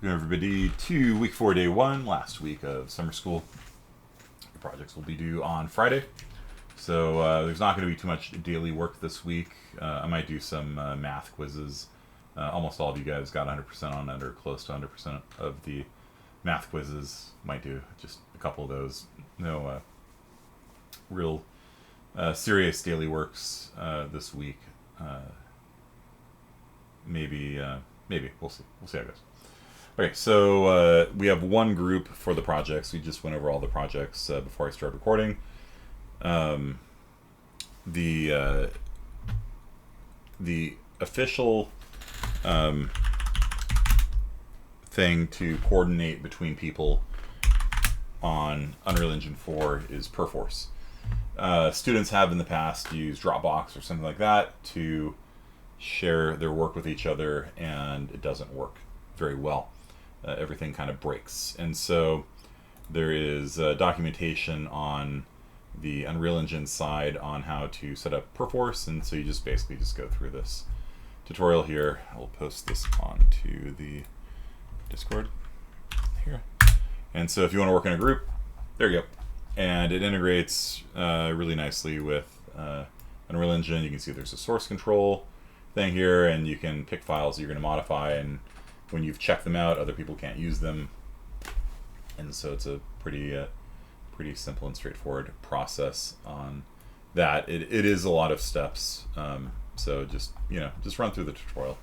Welcome everybody to week 4, day 1, last week of summer school. The projects will be due on Friday, so there's not going to be too much daily work this week. I might do some math quizzes. Almost all of you guys got 100% on it, or close to 100% of the math quizzes. Might do just a couple of those. No real serious daily works this week. Maybe we'll see. We'll see how it goes. Okay, so we have one group for the projects. We just went over all the projects before I started recording. The official thing to coordinate between people on Unreal Engine 4 is Perforce. Students have in the past used Dropbox or something like that to share their work with each other, and it doesn't work very well. Everything kind of breaks, and so there is documentation on the Unreal Engine side on how to set up Perforce, and so you just basically go through this tutorial here. I'll post this onto the Discord here, and so if you want to work in a group, there you go, and it integrates really nicely with Unreal Engine. You can see there's a source control thing here, and you can pick files that you're going to modify, and when you've checked them out, other people can't use them, and so it's a pretty simple and straightforward process on that. It is a lot of steps, so just run through the tutorial.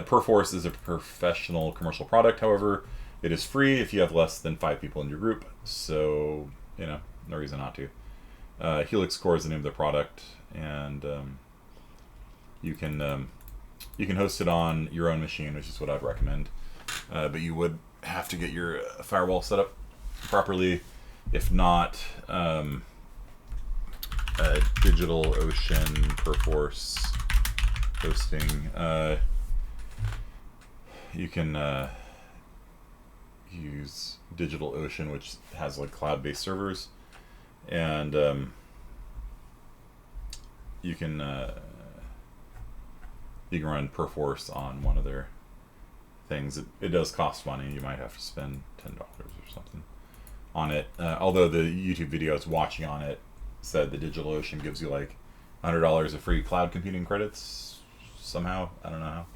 Perforce is a professional commercial product. However, it is free if you have less than 5 people in your group, so no reason not to. Helix Core is the name of the product, and you can host it on your own machine, which is what I'd recommend. But you would have to get your firewall set up properly. If not, DigitalOcean Perforce hosting. You can use DigitalOcean, which has like cloud-based servers, and you can run Perforce on one of their things. It does cost money. You might have to spend $10 or something on it. Although the YouTube videos watching on it said that DigitalOcean gives you like $100 of free cloud computing credits somehow. I don't know how.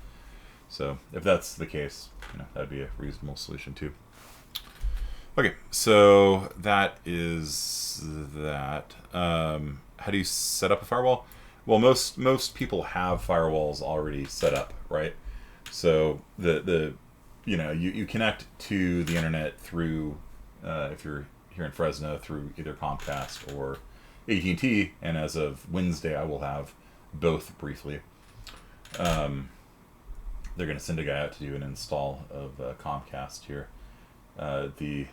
So if that's the case, that'd be a reasonable solution too. Okay, so that is that. How do you set up a firewall? Well, most people have firewalls already set up, right? So you connect to the internet through, if you're here in Fresno, through either Comcast or AT&T, and as of Wednesday, I will have both briefly. They're going to send a guy out to do an install of Comcast here. The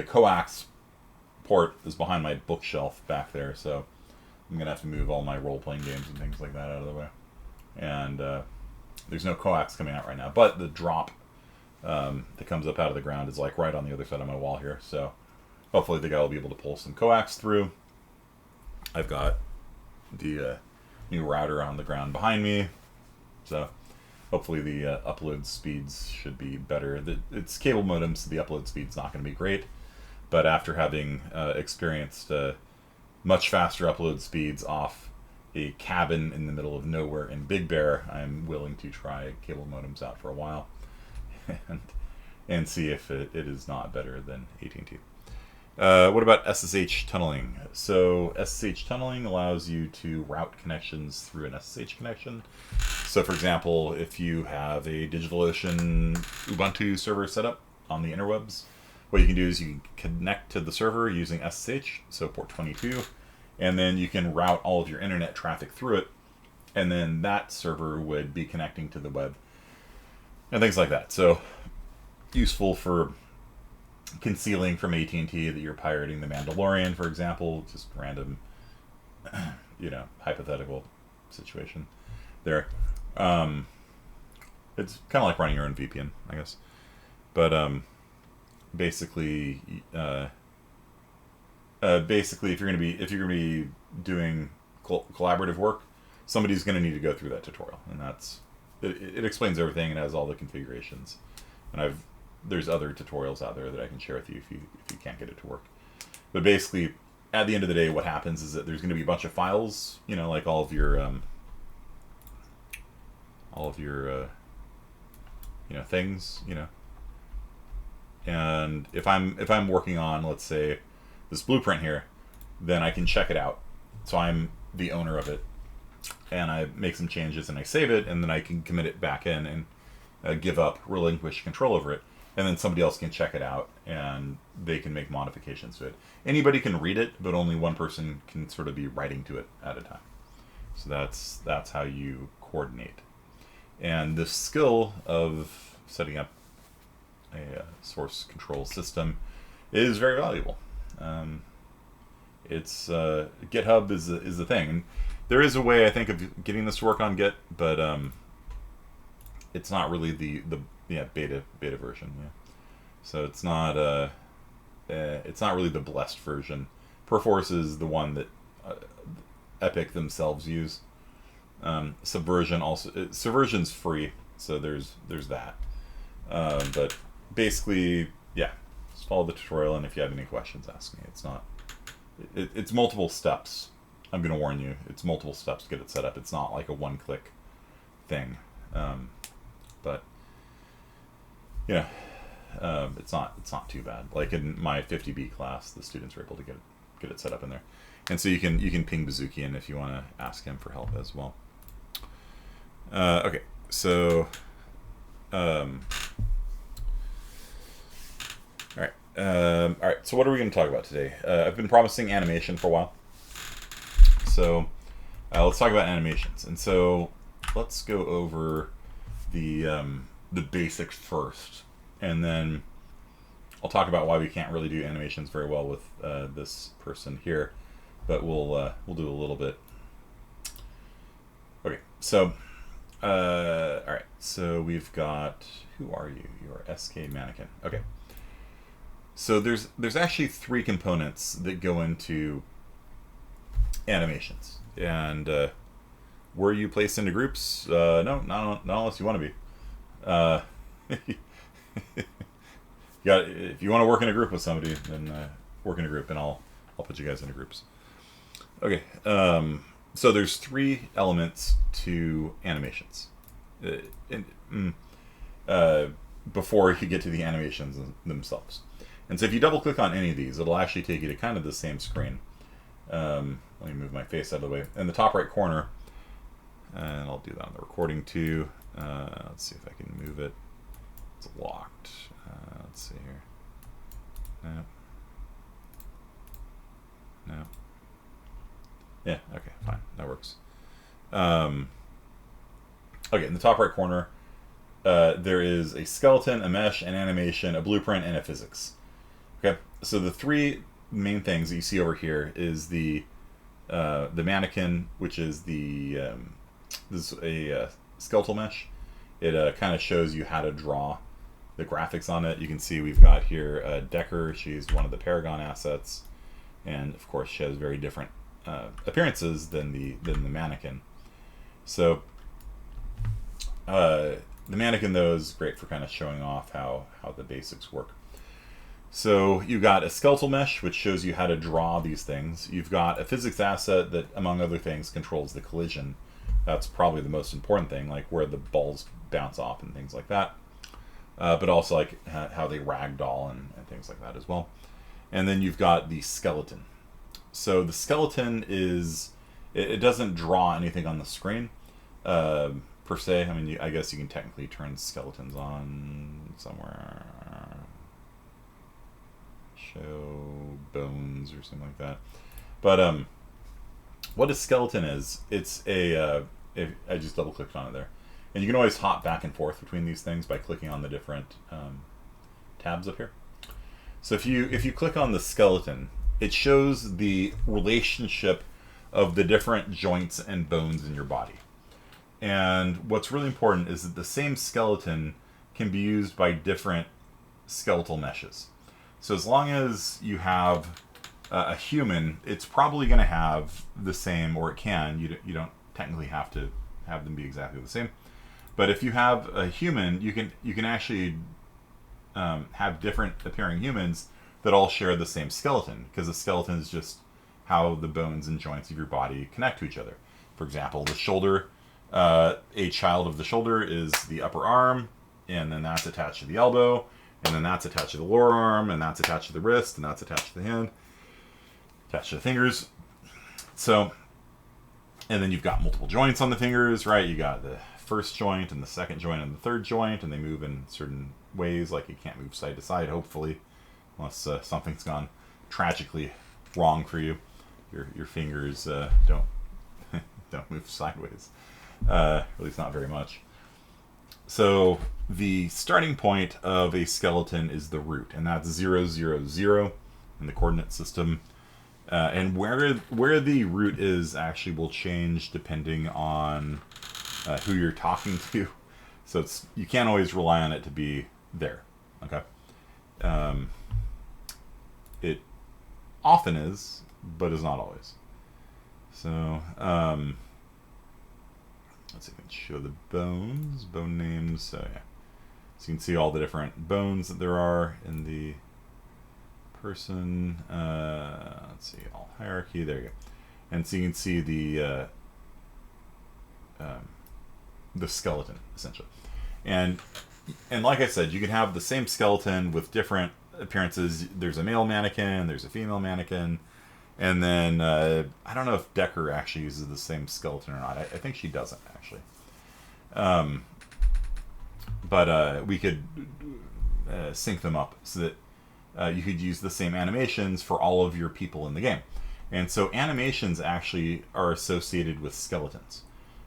coax port is behind my bookshelf back there, so I'm going to have to move all my role-playing games and things like that out of the way. And there's no coax coming out right now, but the drop that comes up out of the ground is like right on the other side of my wall here, so hopefully the guy will be able to pull some coax through. I've got the new router on the ground behind me, so hopefully the upload speeds should be better. It's cable modem, so the upload speed's not going to be great, but after having experienced much faster upload speeds off a cabin in the middle of nowhere in Big Bear, I'm willing to try cable modems out for a while and see if it is not better than AT&T. What about SSH tunneling? So SSH tunneling allows you to route connections through an SSH connection. So for example, if you have a DigitalOcean Ubuntu server set up on the interwebs, what you can do is you can connect to the server using SSH, so port 22, and then you can route all of your internet traffic through it, and then that server would be connecting to the web and things like that. So useful for concealing from AT&T that you're pirating The Mandalorian, for example, just random, hypothetical situation there. It's kind of like running your own VPN, I guess. But basically, if you're gonna be doing collaborative work, somebody's gonna need to go through that tutorial, and that's it explains everything and has all the configurations. And there's other tutorials out there that I can share with you if you can't get it to work. But basically, at the end of the day, what happens is that there's going to be a bunch of files, you know, like all of your you know, things, you know. And if I'm working on, let's say, this blueprint here, then I can check it out. So I'm the owner of it, and I make some changes and I save it, and then I can commit it back in and give up, relinquish control over it, and then somebody else can check it out and they can make modifications to it. Anybody can read it, but only one person can sort of be writing to it at a time. So that's how you coordinate. And the skill of setting up a source control system is very valuable. It's GitHub is the thing. And there is a way, I think, of getting this to work on Git, but it's not really the beta version. Yeah. So it's not really the blessed version. Perforce is the one that Epic themselves use. Subversion's free, so there's that. But basically, yeah, just follow the tutorial, and if you have any questions, ask me. It's multiple steps. I'm going to warn you, it's multiple steps to get it set up. It's not like a one-click thing. But yeah, it's not too bad. Like in my 50B class, the students were able to get it set up in there, and so you can ping Bazooki in if you want to ask him for help as well. Okay, so all right. So what are we going to talk about today? I've been promising animation for a while, so let's talk about animations. And so let's go over the basics first, and then I'll talk about why we can't really do animations very well with this person here, but we'll do a little bit. Okay, so all right, so we've got, who are you? You are SK Mannequin. Okay. So there's actually 3 components that go into animations, and were you placed into groups? No, not unless you want to be. If you want to work in a group with somebody, then work in a group, and I'll put you guys into groups. Okay. So there's 3 elements to animations. Before you get to the animations themselves. And so if you double click on any of these, it'll actually take you to kind of the same screen. Let me move my face out of the way. In the top right corner, and I'll do that on the recording too. Let's see if I can move it. It's locked. Let's see here. No. No. Yeah, okay, fine. That works. Okay, in the top right corner, there is a skeleton, a mesh, an animation, a blueprint, and a physics. Okay, so the 3 main things that you see over here is the mannequin, which is this is a skeletal mesh. It kind of shows you how to draw the graphics on it. You can see we've got here Decker. She's one of the Paragon assets, and of course she has very different appearances than the mannequin. So the mannequin, though, is great for kind of showing off how the basics work. So you've got a skeletal mesh, which shows you how to draw these things. You've got a physics asset that, among other things, controls the collision. That's probably the most important thing, like where the balls bounce off and things like that. But also like how they ragdoll and things like that as well. And then you've got the skeleton. So the skeleton it doesn't draw anything on the screen per se. I mean, I guess you can technically turn skeletons on somewhere. Show bones or something like that. But what a skeleton is, it's I just double clicked on it there. And you can always hop back and forth between these things by clicking on the different tabs up here. So if you click on the skeleton, it shows the relationship of the different joints and bones in your body. And what's really important is that the same skeleton can be used by different skeletal meshes. So as long as you have a human, it's probably going to have the same, or it can. You don't technically have to have them be exactly the same. But if you have a human, you can actually have different appearing humans that all share the same skeleton, because the skeleton is just how the bones and joints of your body connect to each other. For example, the shoulder, a child of the shoulder is the upper arm, and then that's attached to the elbow, and then that's attached to the lower arm, and that's attached to the wrist, and that's attached to the hand, attached to the fingers. So, and then you've got multiple joints on the fingers, right? You got the first joint and the second joint and the third joint, and they move in certain ways, like you can't move side to side, hopefully, unless something's gone tragically wrong for you. Your fingers don't don't move sideways, at least not very much. So the starting point of a skeleton is the root, and that's 0, 0, 0 in the coordinate system. And where the root is actually will change depending on who you're talking to. So you can't always rely on it to be there. Okay. It often is, but is not always. So let's see if I can show the bone names. So yeah, so you can see all the different bones that there are in the person. Let's see, all hierarchy. There you go. And so you can see the skeleton essentially. And like I said, you can have the same skeleton with different appearances. There's a male mannequin, there's a female mannequin, and then I don't know if Decker actually uses the same skeleton or not. I think she doesn't actually. But we could sync them up so that you could use the same animations for all of your people in the game. And so animations actually are associated with skeletons.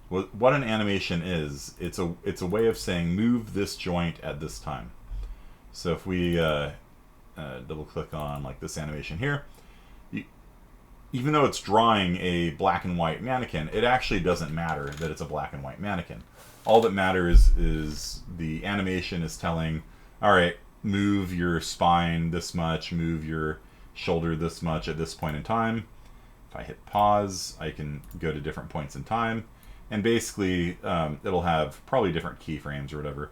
What an animation is, it's a way of saying move this joint at this time. So if we double click on like this animation here, even though it's drawing a black and white mannequin, it actually doesn't matter that it's a black and white mannequin. All that matters is the animation is telling, all right, move your spine this much, move your shoulder this much at this point in time. If I hit pause, I can go to different points in time. And basically, it'll have probably different keyframes or whatever.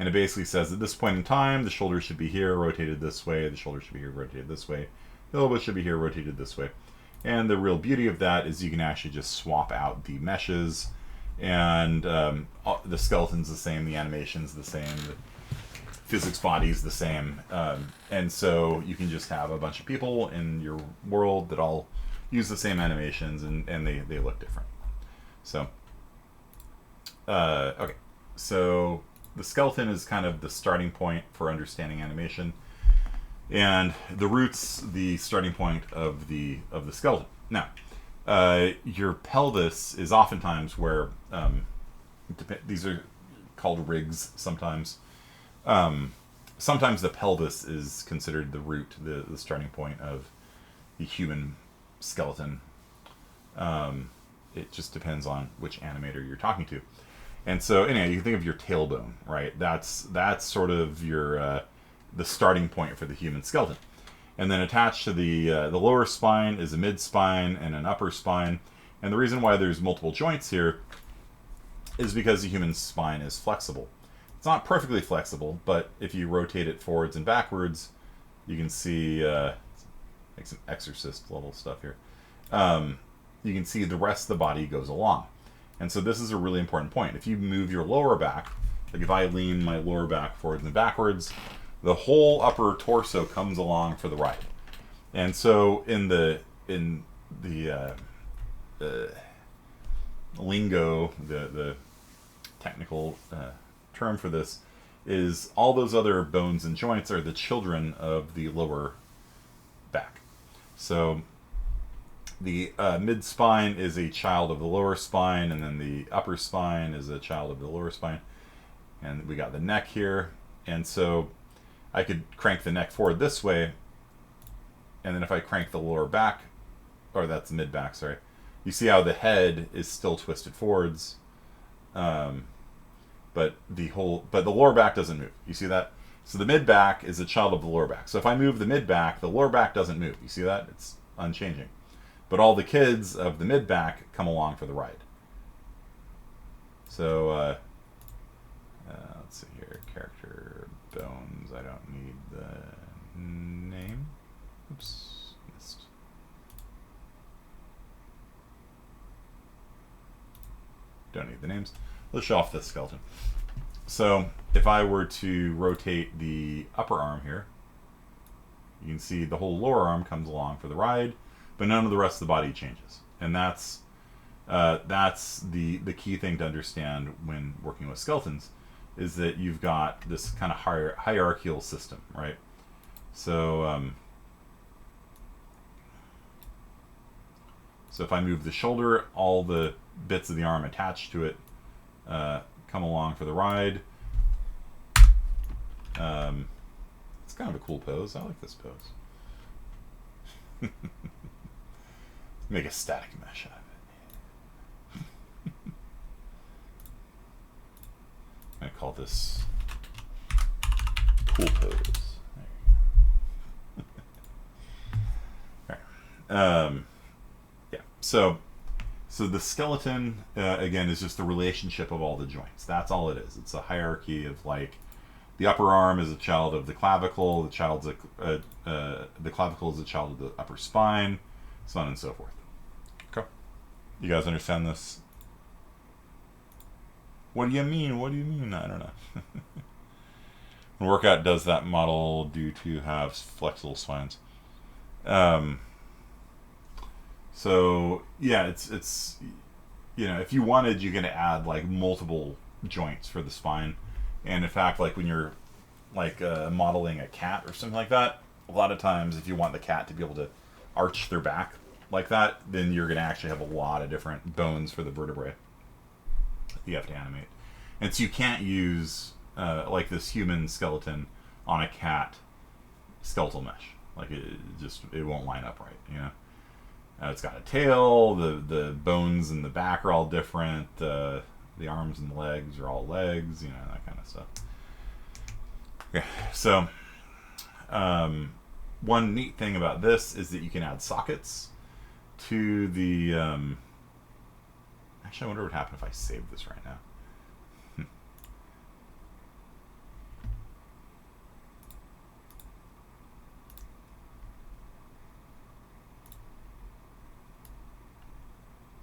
And it basically says at this point in time, the shoulder should be here, rotated this way. The shoulder should be here, rotated this way. The elbow should be here, rotated this way. And the real beauty of that is you can actually just swap out the meshes. And the skeleton's the same, the animation's the same, the physics body's the same. And so you can just have a bunch of people in your world that all use the same animations, and they look different. So... okay, so the skeleton is kind of the starting point for understanding animation, and the root's the starting point of the skeleton. Now, your pelvis is oftentimes where these are called rigs. Sometimes the pelvis is considered the root, the starting point of the human skeleton. It just depends on which animator you're talking to. And so, anyway, you can think of your tailbone, right? That's sort of your the starting point for the human skeleton. And then attached to the lower spine is a mid spine and an upper spine. And the reason why there's multiple joints here is because the human spine is flexible. It's not perfectly flexible, but if you rotate it forwards and backwards, you can see like some Exorcist level stuff here. You can see the rest of the body goes along. And so this is a really important point. If you move your lower back, like if I lean my lower back forwards and backwards, the whole upper torso comes along for the ride. And so in the lingo, the technical term for this is all those other bones and joints are the children of the lower back. So the mid spine is a child of the lower spine, and then the upper spine is a child of the lower spine. And we got the neck here. And so I could crank the neck forward this way, and then if I crank the lower back, or that's mid back, sorry, you see how the head is still twisted forwards, but the lower back doesn't move. You see that? So the mid back is a child of the lower back. So if I move the mid back, the lower back doesn't move. You see that? It's unchanging. But all the kids of the mid back come along for the ride. So Let's see here. Character bones. I don't need the name. Oops, missed. Don't need the names. Let's show off this skeleton. So if I were to rotate the upper arm here, you can see the whole lower arm comes along for the ride, but none of the rest of the body changes. And that's the key thing to understand when working with skeletons, is that you've got this kind of hierarchical system, right? So so if I move the shoulder, all the bits of the arm attached to it come along for the ride. It's kind of a cool pose. I like this pose. Make a static mesh out of it. I call this cool pose. There you go. All right. Yeah. So the skeleton again is just the relationship of all the joints. That's all it is. It's a hierarchy of, like, the upper arm is a child of the clavicle. The clavicle is a child of the upper spine, so on and so forth. Okay. You guys understand this? What do you mean? What do you mean? I don't know. When Workout does that model due to have flexible spines. So yeah, it's you know, if you wanted, you can add like multiple joints for the spine. And in fact, like when you're like modeling a cat or something like that, a lot of times if you want the cat to be able to arch their back like that, then you're going to actually have a lot of different bones for the vertebrae you have to animate. And so you can't use like this human skeleton on a cat skeletal mesh. Like it won't line up right, you know. It's got a tail, the bones in the back are all different, the arms and the legs are all legs, you know, that kind of stuff. Okay, so one neat thing about this is that you can add sockets to the... actually, I wonder what would happen if I saved this right now.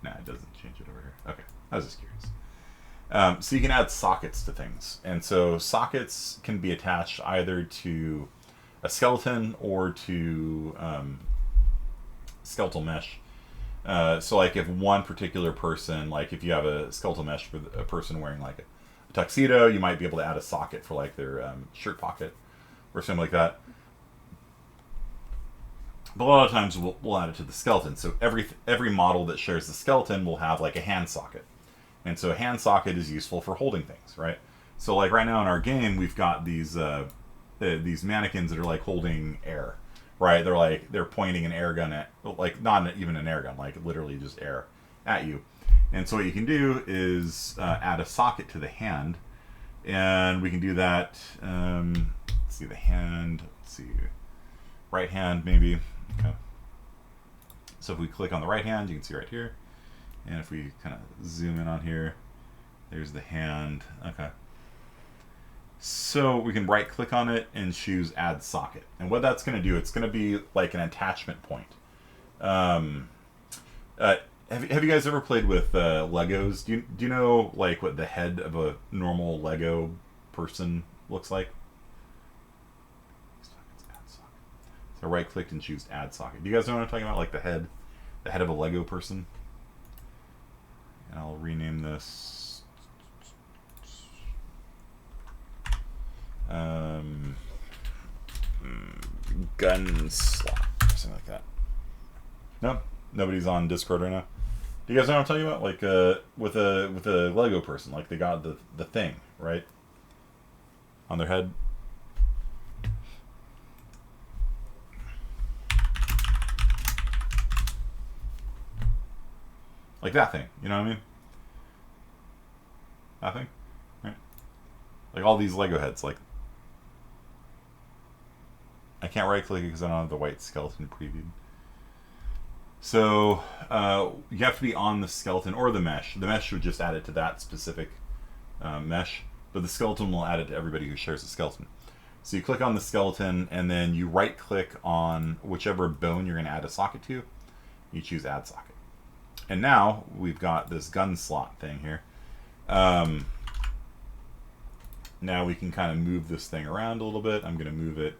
Nah, it doesn't change it over here. Okay, I was just curious. So you can add sockets to things. And so sockets can be attached either to a skeleton or to skeletal mesh. So like if one particular person, like if you have a skeletal mesh for a person wearing like a tuxedo, you might be able to add a socket for like their shirt pocket or something like that. But a lot of times we'll add it to the skeleton. So every model that shares the skeleton will have like a hand socket. And so a hand socket is useful for holding things, right? So like right now in our game, we've got these mannequins that are like holding air, right? They're pointing an air gun at, like not even an air gun, like literally just air at you. And so what you can do is add a socket to the hand, and we can do that. Let's see the hand. Let's see, right hand maybe. Okay. So if we click on the right hand, you can see right here. And if we kind of zoom in on here, there's the hand. Okay. So we can right click on it and choose add socket. And what that's going to do, it's going to be like an attachment point. Have you guys ever played with Legos? Do you know like what the head of a normal Lego person looks like? So right clicked and choose add socket. Do you guys know what I'm talking about? Like the head of a Lego person? And I'll rename this gun slot or something like that. No, nobody's on Discord right now. Do you guys know what I'm talking about? Like with a Lego person, like they got the thing right on their head. Like that thing, you know what I mean? That thing, right? Like all these Lego heads, like I can't right click it because I don't have the white skeleton previewed. So you have to be on the skeleton or the mesh. The mesh would just add it to that specific mesh. but the skeleton will add it to everybody who shares the skeleton. So you click on the skeleton, and then you right-click on whichever bone you're going to add a socket to. You choose Add Socket. And now we've got this gun slot thing here. Now we can kind of move this thing around a little bit. I'm going to move it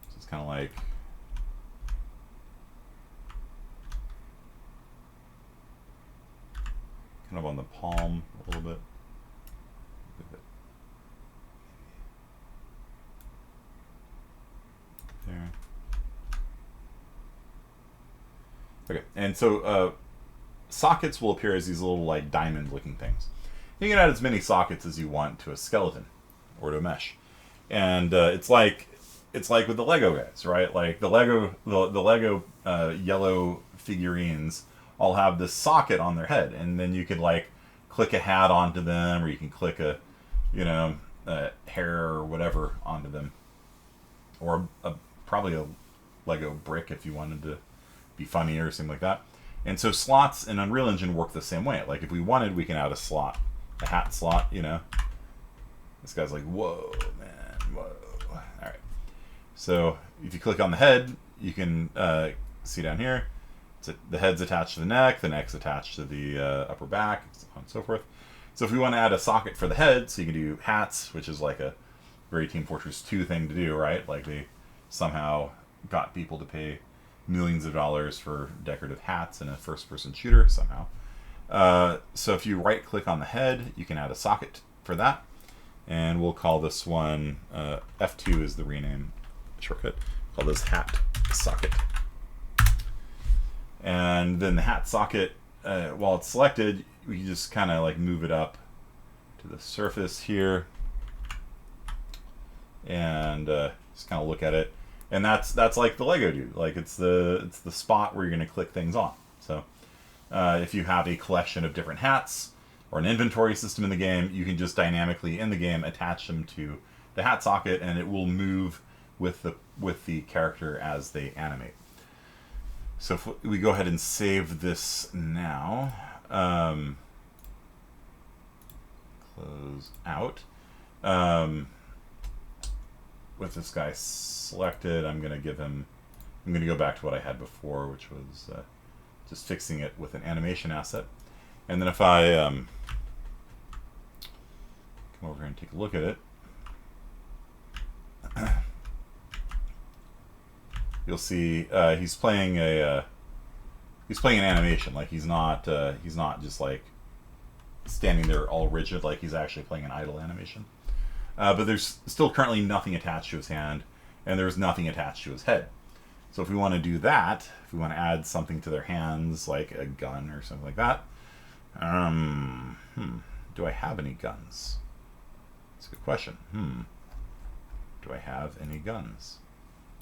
so it's kind of like... kind of on the palm a little bit. There. Okay, and so sockets will appear as these little like diamond-looking things. You can add as many sockets as you want to a skeleton or to a mesh, and it's like with the Lego guys, right? Like the Lego yellow figurines all have this socket on their head, and then you could like click a hat onto them, or you can click a hair or whatever onto them, or probably a Lego brick if you wanted to be funny or something like that. And so slots in Unreal Engine work the same way. Like if we wanted, we can add a slot, a hat slot, you know. This guy's like, whoa, man, whoa. All right. So if you click on the head, you can see down here, the head's attached to the neck's attached to the upper back, so on and so forth. So if we want to add a socket for the head, so you can do hats, which is like a very Team Fortress 2 thing to do, right? Like they somehow got people to pay millions of dollars for decorative hats in a first-person shooter somehow. So if you right-click on the head, you can add a socket for that, and we'll call this one F2 is the rename shortcut. Call this hat socket. And then the hat socket, while it's selected, we just kind of like move it up to the surface here, and just kind of look at it. And that's like the Lego dude. Like it's the spot where you're going to click things on. So if you have a collection of different hats or an inventory system in the game, you can just dynamically in the game attach them to the hat socket, and it will move with the character as they animate. So if we go ahead and save this now, close out. With this guy selected, I'm going to go back to what I had before, which was just fixing it with an animation asset. And then if I come over here and take a look at it, you'll see he's playing an animation. Like he's not just like standing there all rigid. Like he's actually playing an idle animation. But there's still currently nothing attached to his hand, and there's nothing attached to his head. So if we want to do that, if we want to add something to their hands, like a gun or something like that, do I have any guns? That's a good question. Do I have any guns?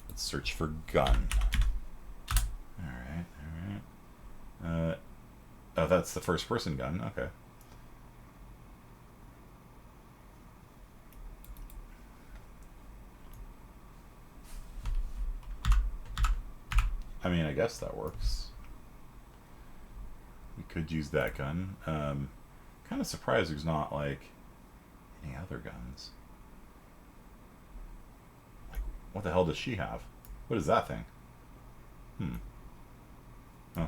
Let's search for gun. All right. Oh, that's the first-person gun. Okay. I mean, I guess that works. We could use that gun. Kind of surprised there's not, like, any other guns. Like, what the hell does she have? What is that thing? Oh.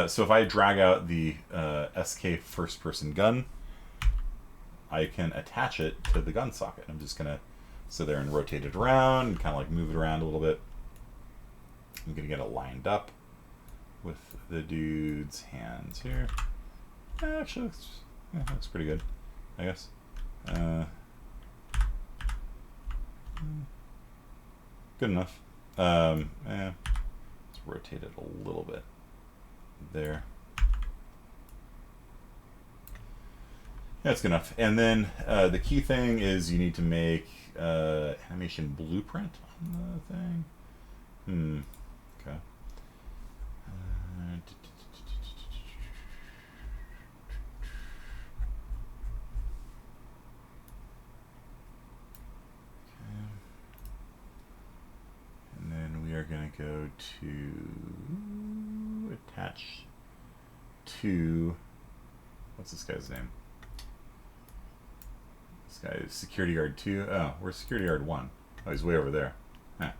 So if I drag out the SK first-person gun, I can attach it to the gun socket. I'm just going to sit there and rotate it around and kind of, like, move it around a little bit. I'm going to get it lined up with the dude's hands here. Actually, looks pretty good, I guess. Good enough. Let's rotate it a little bit there. That's good enough. And then the key thing is you need to make animation blueprint on the thing. Okay. And then we are going to go to attach to, what's this guy's name? This guy is security guard 2. Oh, where's security guard 1? Oh, he's way over there. Huh.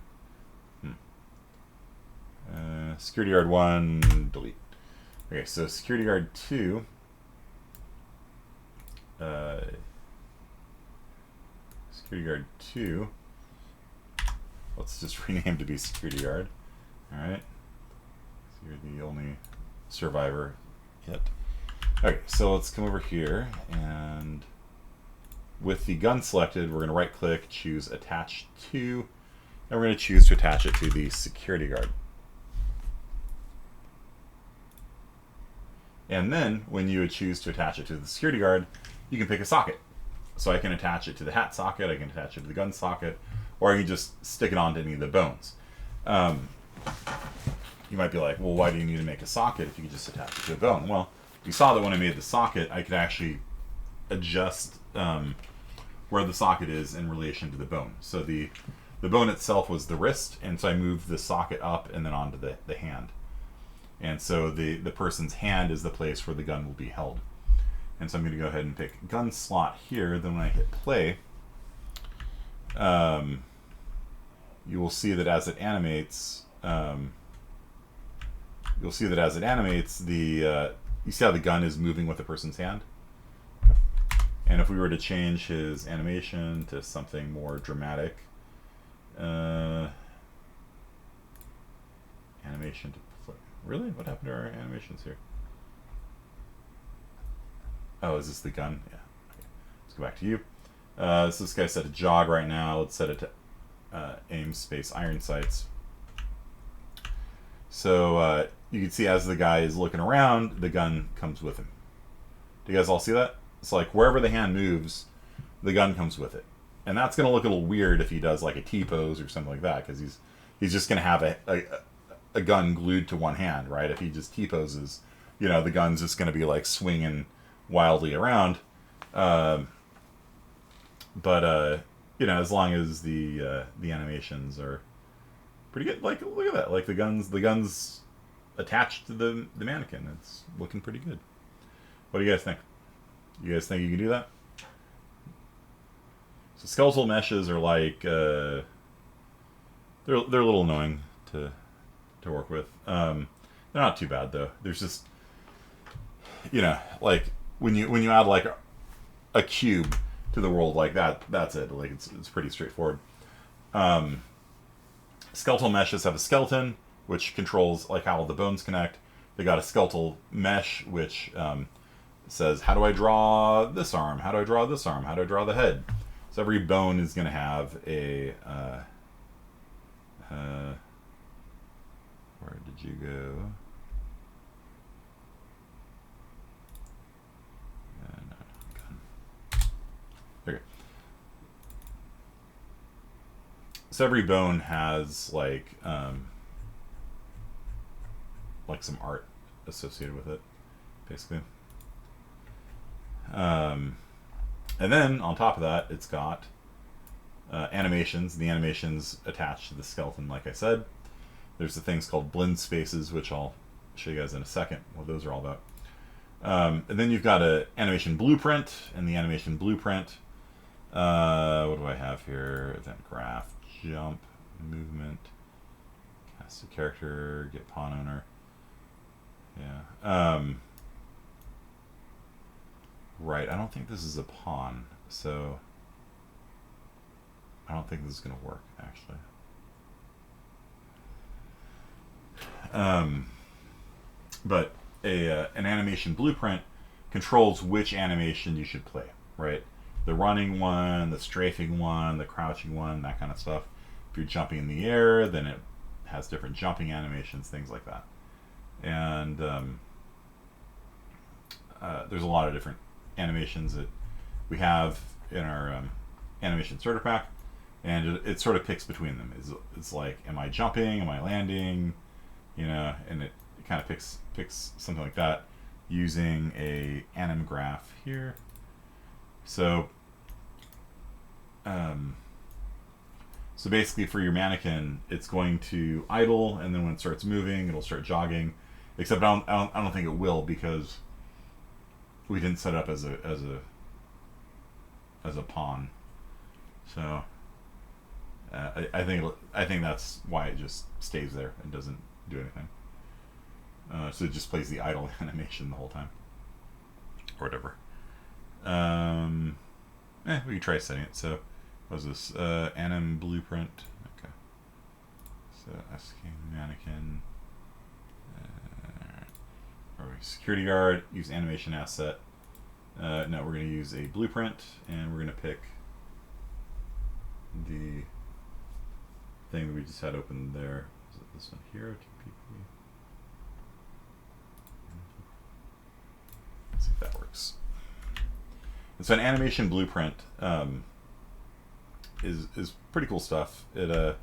Security guard 1, delete. Okay, so security guard 2. Security guard 2. Let's just rename to be security guard. Alright. So you're the only survivor yet. Okay, so let's come over here, and with the gun selected, we're going to right click, choose attach to, and we're going to choose to attach it to the security guard. And then when you would choose to attach it to the security guard, you can pick a socket. So I can attach it to the hat socket, I can attach it to the gun socket, or I can just stick it onto any of the bones. You might be like, well, why do you need to make a socket if you could just attach it to a bone? Well, you saw that when I made the socket, I could actually adjust where the socket is in relation to the bone. So the bone itself was the wrist, and so I moved the socket up and then onto the hand. And so the person's hand is the place where the gun will be held. And so I'm going to go ahead and pick gun slot here. Then when I hit play, you will see that as it animates, you see how the gun is moving with the person's hand. And if we were to change his animation to something more dramatic, animation to flip. Really? What happened to our animations here? Oh, is this the gun? Yeah. Okay. Let's go back to you. So this guy's set to jog right now. Let's set it to aim space iron sights. So you can see as the guy is looking around, the gun comes with him. Do you guys all see that? It's like wherever the hand moves, the gun comes with it. And that's going to look a little weird if he does like a T-pose or something like that, because he's just going to have a gun glued to one hand, right? If he just T-poses, you know, the gun's just going to be like swinging wildly around. But you know, as long as the animations are pretty good, like look at that, like the guns attached to the mannequin, it's looking pretty good. What do you guys think? You guys think you can do that? So skeletal meshes are like they're a little annoying to work with. They're not too bad though. There's just, you know, like when you add like a cube to the world like that, that's it. Like it's pretty straightforward. Skeletal meshes have a skeleton which controls like how the bones connect. They got a skeletal mesh which says, how do I draw this arm? How do I draw this arm? How do I draw the head? So every bone is going to have a where did you go? Okay. So every bone has like some art associated with it, basically. And then on top of that, it's got animations. The animations attached to the skeleton, like I said. There's the things called blend spaces, which I'll show you guys in a second what those are all about. And then you've got an animation blueprint, and the animation blueprint, what do I have here? Event graph, jump, movement, cast a character, get pawn owner. Yeah. Right, I don't think this is a pawn, so I don't think this is going to work, actually. But an animation blueprint controls which animation you should play, right? The running one, the strafing one, the crouching one, that kind of stuff. If you're jumping in the air, then it has different jumping animations, things like that. And there's a lot of different animations that we have in our animation starter pack, and it sort of picks between them. It's like, am I jumping? Am I landing? You know, and it kind of picks something like that using a anim graph here. So so basically for your mannequin, it's going to idle, and then when it starts moving, it'll start jogging. Except I don't think it will, because we didn't set it up as a as a pawn. So I think that's why it just stays there and doesn't do anything. So it just plays the idle animation the whole time, or whatever. We can try setting it. So what was this? Anim blueprint. Okay. So asking mannequin. Security guard. Use animation asset. No, we're going to use a blueprint, and we're going to pick the thing that we just had open there. Is it this one here? TPP. Let's see if that works. And so an animation blueprint is pretty cool stuff. It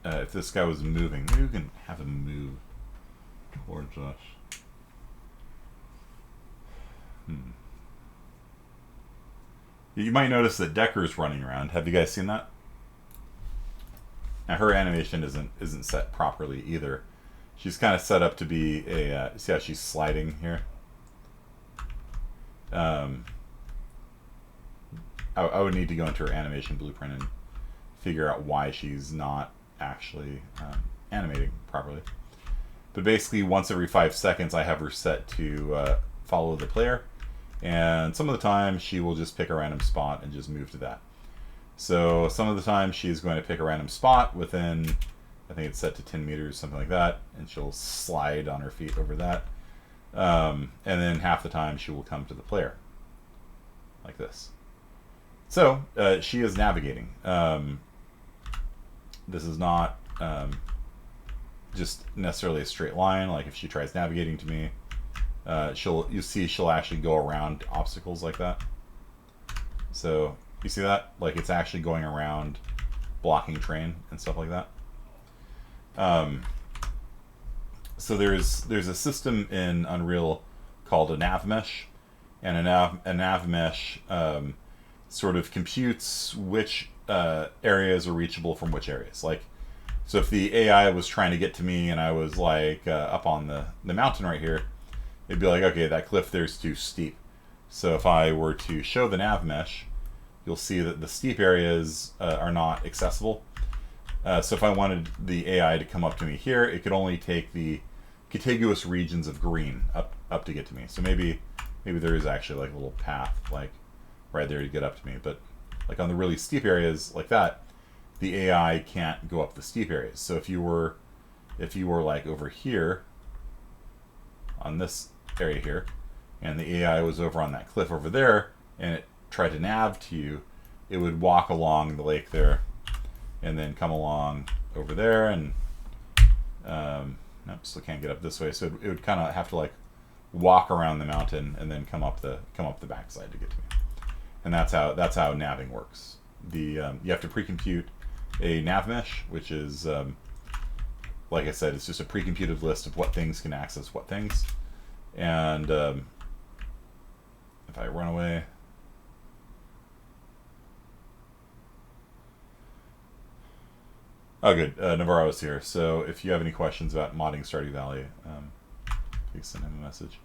if this guy was moving, maybe we can have him move towards us. You might notice that Decker's running around. Have you guys seen that? Now her animation isn't set properly either. She's kind of set up to be a. See how she's sliding here? I would need to go into her animation blueprint and figure out why she's not actually animating properly. But basically, once every 5 seconds, I have her set to follow the player, and some of the time she will just pick a random spot and just move to that. So some of the time she's going to pick a random spot within, I think it's set to 10 meters, something like that, and she'll slide on her feet over that. And then half the time she will come to the player, like this. So she is navigating. This is not just necessarily a straight line. Like if she tries navigating to me, you'll see she'll actually go around obstacles like that. So you see that? Like it's actually going around blocking terrain and stuff like that. So there's a system in Unreal called a nav mesh, and a nav mesh sort of computes which areas are reachable from which areas. Like, so if the AI was trying to get to me and I was like up on the mountain right here, it'd be like, okay, that cliff there's too steep. So if I were to show the nav mesh, you'll see that the steep areas are not accessible. So if I wanted the AI to come up to me here, it could only take the contiguous regions of green up to get to me. So maybe there is actually like a little path like right there to get up to me. But like on the really steep areas like that, the AI can't go up the steep areas. So if you were like over here on this area here, and the AI was over on that cliff over there, and it tried to nav to you, it would walk along the lake there, and then come along over there, and nope, still can't get up this way. So it would kind of have to like walk around the mountain and then come up the backside to get to me. And that's how naving works. You have to pre-compute a nav mesh, which is like I said, it's just a pre-computed list of what things can access what things. And if I run away, oh good, Navarro's here. So if you have any questions about modding Stardew Valley, please send him a message.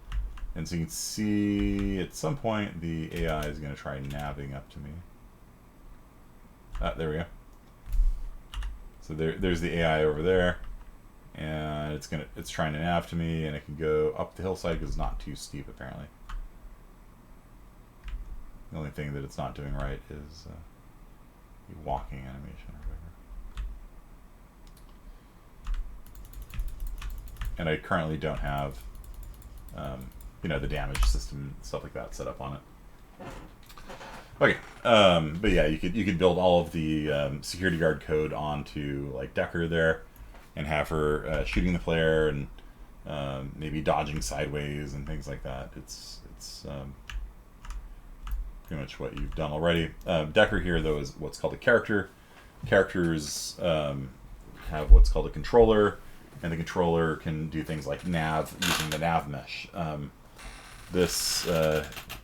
And so you can see at some point the AI is going to try naving up to me. There we go. So there's the AI over there, and it's trying to nav to me, and it can go up the hillside because it's not too steep apparently. The only thing that it's not doing right is the walking animation or whatever. And I currently don't have the damage system and stuff like that set up on it. Okay, but yeah, you could build all of the security guard code onto like Decker there, and have her shooting the player and maybe dodging sideways and things like that. It's pretty much what you've done already. Decker here though is what's called a character. Characters have what's called a controller, and the controller can do things like nav using the nav mesh. This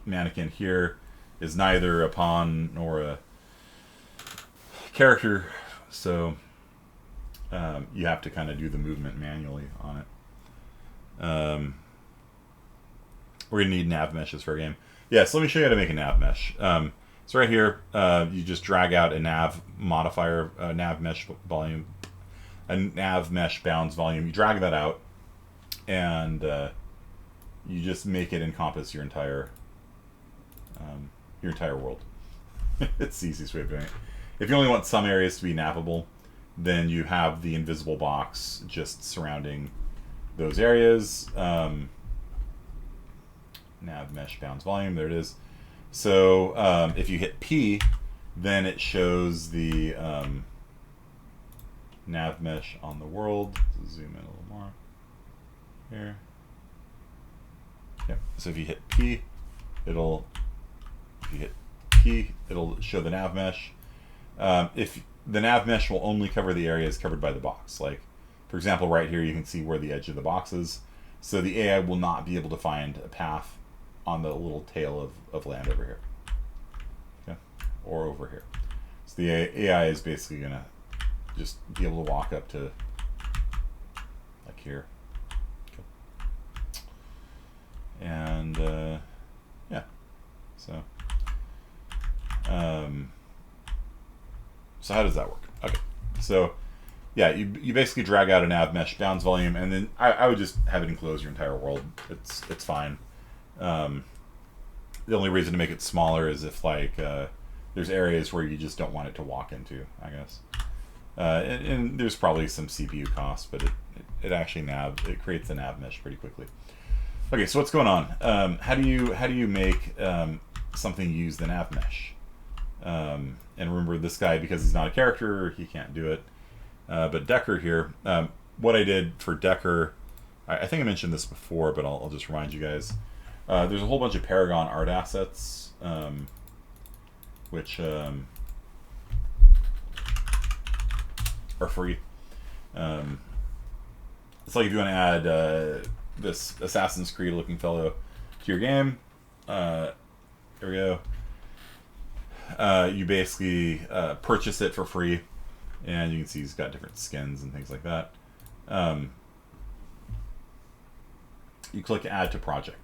mannequin here is neither a pawn nor a character, so you have to kind of do the movement manually on it. We're going to need nav meshes for our game. Yeah, so let me show you how to make a nav mesh. So right here, you just drag out a nav modifier, nav mesh volume, a nav mesh bounds volume. You drag that out, and you just make it encompass your entire world. It's the easiest way of doing it. If you only want some areas to be nappable, then you have the invisible box just surrounding those areas. Nav mesh bounds volume, there it is. So if you hit P, then it shows the nav mesh on the world. Zoom in a little more here. Yeah. So if you hit P, it'll show the nav mesh. If the nav mesh will only cover the areas covered by the box, like for example, right here you can see where the edge of the box is. So the AI will not be able to find a path on the little tail of land over here. Okay. Or over here. So the AI is basically going to just be able to walk up to like here. Okay. And yeah. So so how does that work? Okay. So yeah, you basically drag out a nav mesh bounds volume, and then I would just have it enclose your entire world. It's fine. The only reason to make it smaller is if like there's areas where you just don't want it to walk into, I guess. And there's probably some CPU cost, but it actually creates the nav mesh pretty quickly. Okay, so what's going on? How do you make something use the nav mesh? And remember, this guy, because he's not a character, he can't do it. But Decker here, what I did for Decker, I think I mentioned this before, but I'll just remind you guys. There's a whole bunch of Paragon art assets, which are free. It's like if you want to add this Assassin's Creed looking fellow to your game, there we go. You basically purchase it for free, and you can see he's got different skins and things like that. You click Add to Project.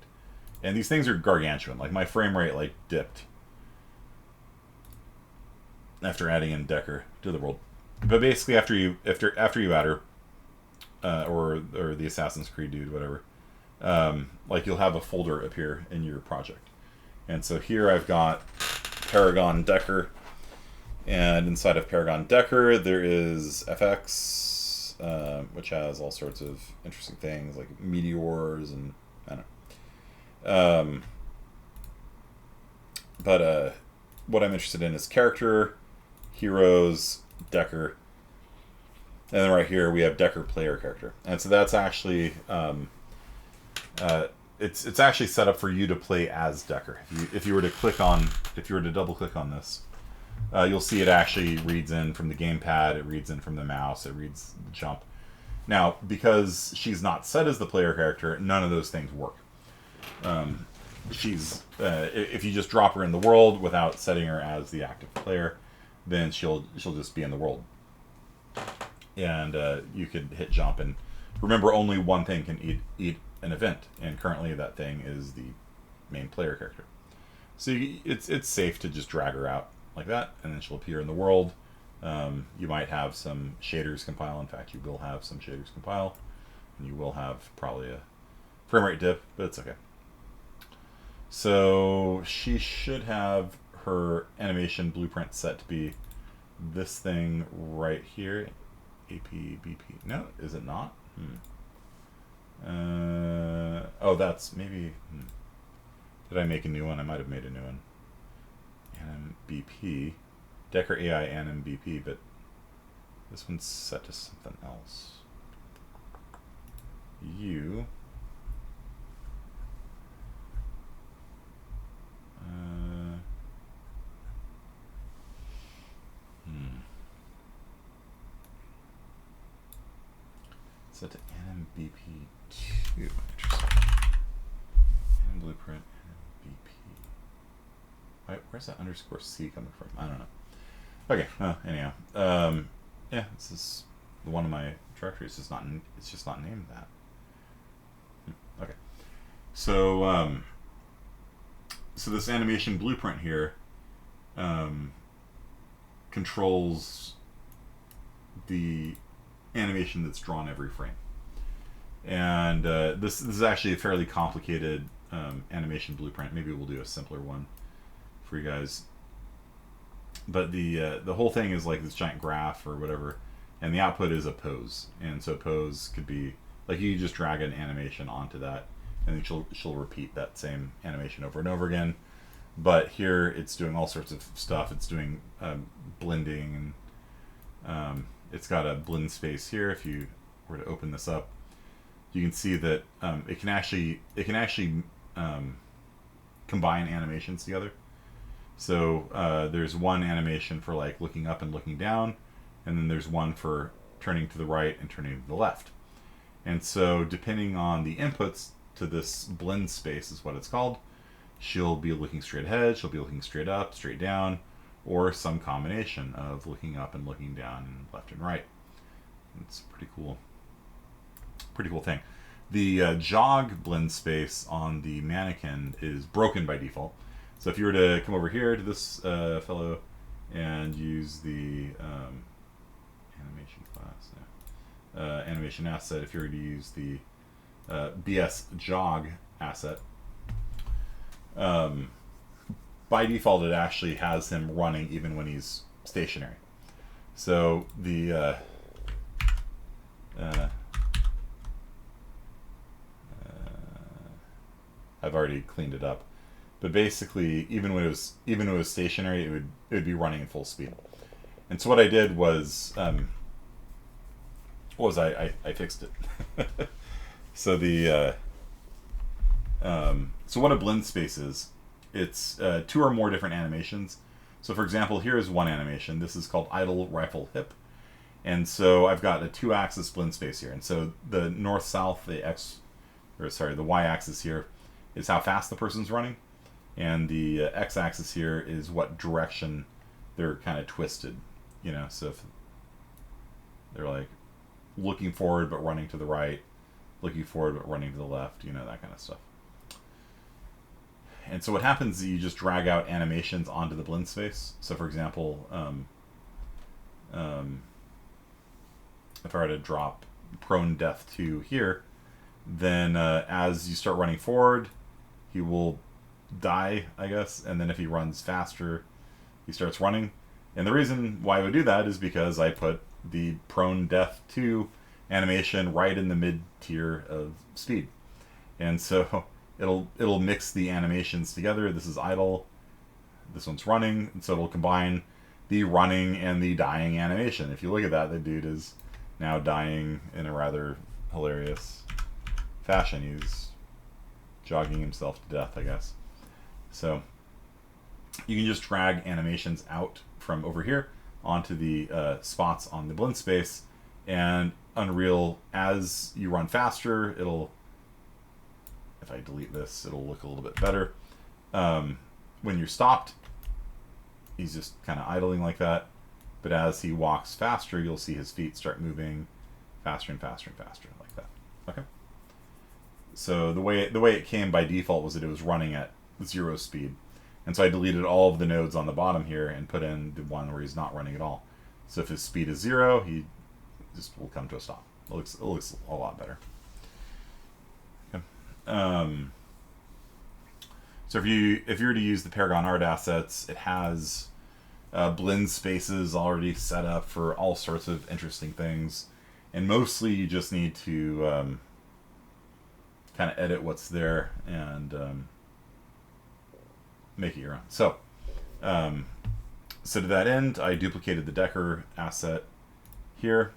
And these things are gargantuan. Like my frame rate like dipped after adding in Decker to the world. But basically, after you add her, or the Assassin's Creed dude, whatever, like you'll have a folder appear in your project. And so here I've got Paragon Decker, and inside of Paragon Decker there is FX, which has all sorts of interesting things like meteors and I don't know. But what I'm interested in is character, heroes, Decker, and then right here we have Decker player character, and so that's actually it's actually set up for you to play as Decker. If you were to double click on this, you'll see it actually reads in from the gamepad, it reads in from the mouse, it reads the jump. Now, because she's not set as the player character, none of those things work. If you just drop her in the world without setting her as the active player, then she'll just be in the world, and you could hit jump, and remember, only one thing can eat an event, and currently that thing is the main player character. So it's safe to just drag her out like that, and then she'll appear in the world. You might have some shaders compile. In fact, you will have some shaders compile, and you will have probably a frame rate dip, but it's okay. So she should have her animation blueprint set to be this thing right here. APBP. No, is it not? Oh, that's maybe... Did I make a new one? I might have made a new one. NMBP. Decker AI NMBP, but this one's set to something else. Set to NMBP2. Interesting. And blueprint NMBP. Where's that underscore C coming from? I don't know. Okay. Anyhow. Yeah. This is one of my directories. It's just not named that. Okay. So so this animation blueprint here controls the animation that's drawn every frame. And this is actually a fairly complicated animation blueprint. Maybe we'll do a simpler one for you guys. But the whole thing is like this giant graph or whatever, and the output is a pose. And so pose could be like you just drag an animation onto that, and then she'll repeat that same animation over and over again. But here it's doing all sorts of stuff. It's doing blending, and it's got a blend space here. If you were to open this up, you can see that it can actually combine animations together. So there's one animation for like looking up and looking down, and then there's one for turning to the right and turning to the left. And so depending on the inputs to this blend space is what it's called, she'll be looking straight ahead, she'll be looking straight up, straight down, or some combination of looking up and looking down and left and right. It's pretty cool thing. The jog blend space on the mannequin is broken by default. So if you were to come over here to this fellow and use the animation class, animation asset, if you were to use the BS jog asset, by default it actually has him running even when he's stationary. So the I've already cleaned it up, but basically even when it was stationary, it would be running at full speed. And so what I did was I fixed it. So the so what a blend space is, it's two or more different animations. So for example, here is one animation. This is called idle rifle hip. And so I've got a 2-axis blend space here. And so the north-south, the y-axis here is how fast the person's running. And the x-axis here is what direction they're kind of twisted. You know, so if they're like looking forward but running to the right, looking forward but running to the left, you know, that kind of stuff. And so what happens is you just drag out animations onto the blend space. So for example, if I were to drop prone death 2 here, then as you start running forward, he will die, I guess. And then if he runs faster, he starts running. And the reason why I would do that is because I put the prone death 2 animation right in the mid tier of speed. And so it'll mix the animations together. This is idle, this one's running, and so it'll combine the running and the dying animation. If you look at that, the dude is now dying in a rather hilarious fashion. He's jogging himself to death, I guess. So you can just drag animations out from over here onto the spots on the blend space, and Unreal, as you run faster, if I delete this, it'll look a little bit better. When you're stopped, he's just kind of idling like that. But as he walks faster, you'll see his feet start moving faster and faster and faster, like that. Okay. So the way it came by default was that it was running at 0 speed, and so I deleted all of the nodes on the bottom here and put in the one where he's not running at all. So if his speed is 0, he just will come to a stop. It looks a lot better. Okay. So if you were to use the Paragon art assets, it has blend spaces already set up for all sorts of interesting things, and mostly you just need to kind of edit what's there and make it your own. So to that end, I duplicated the Decker asset here,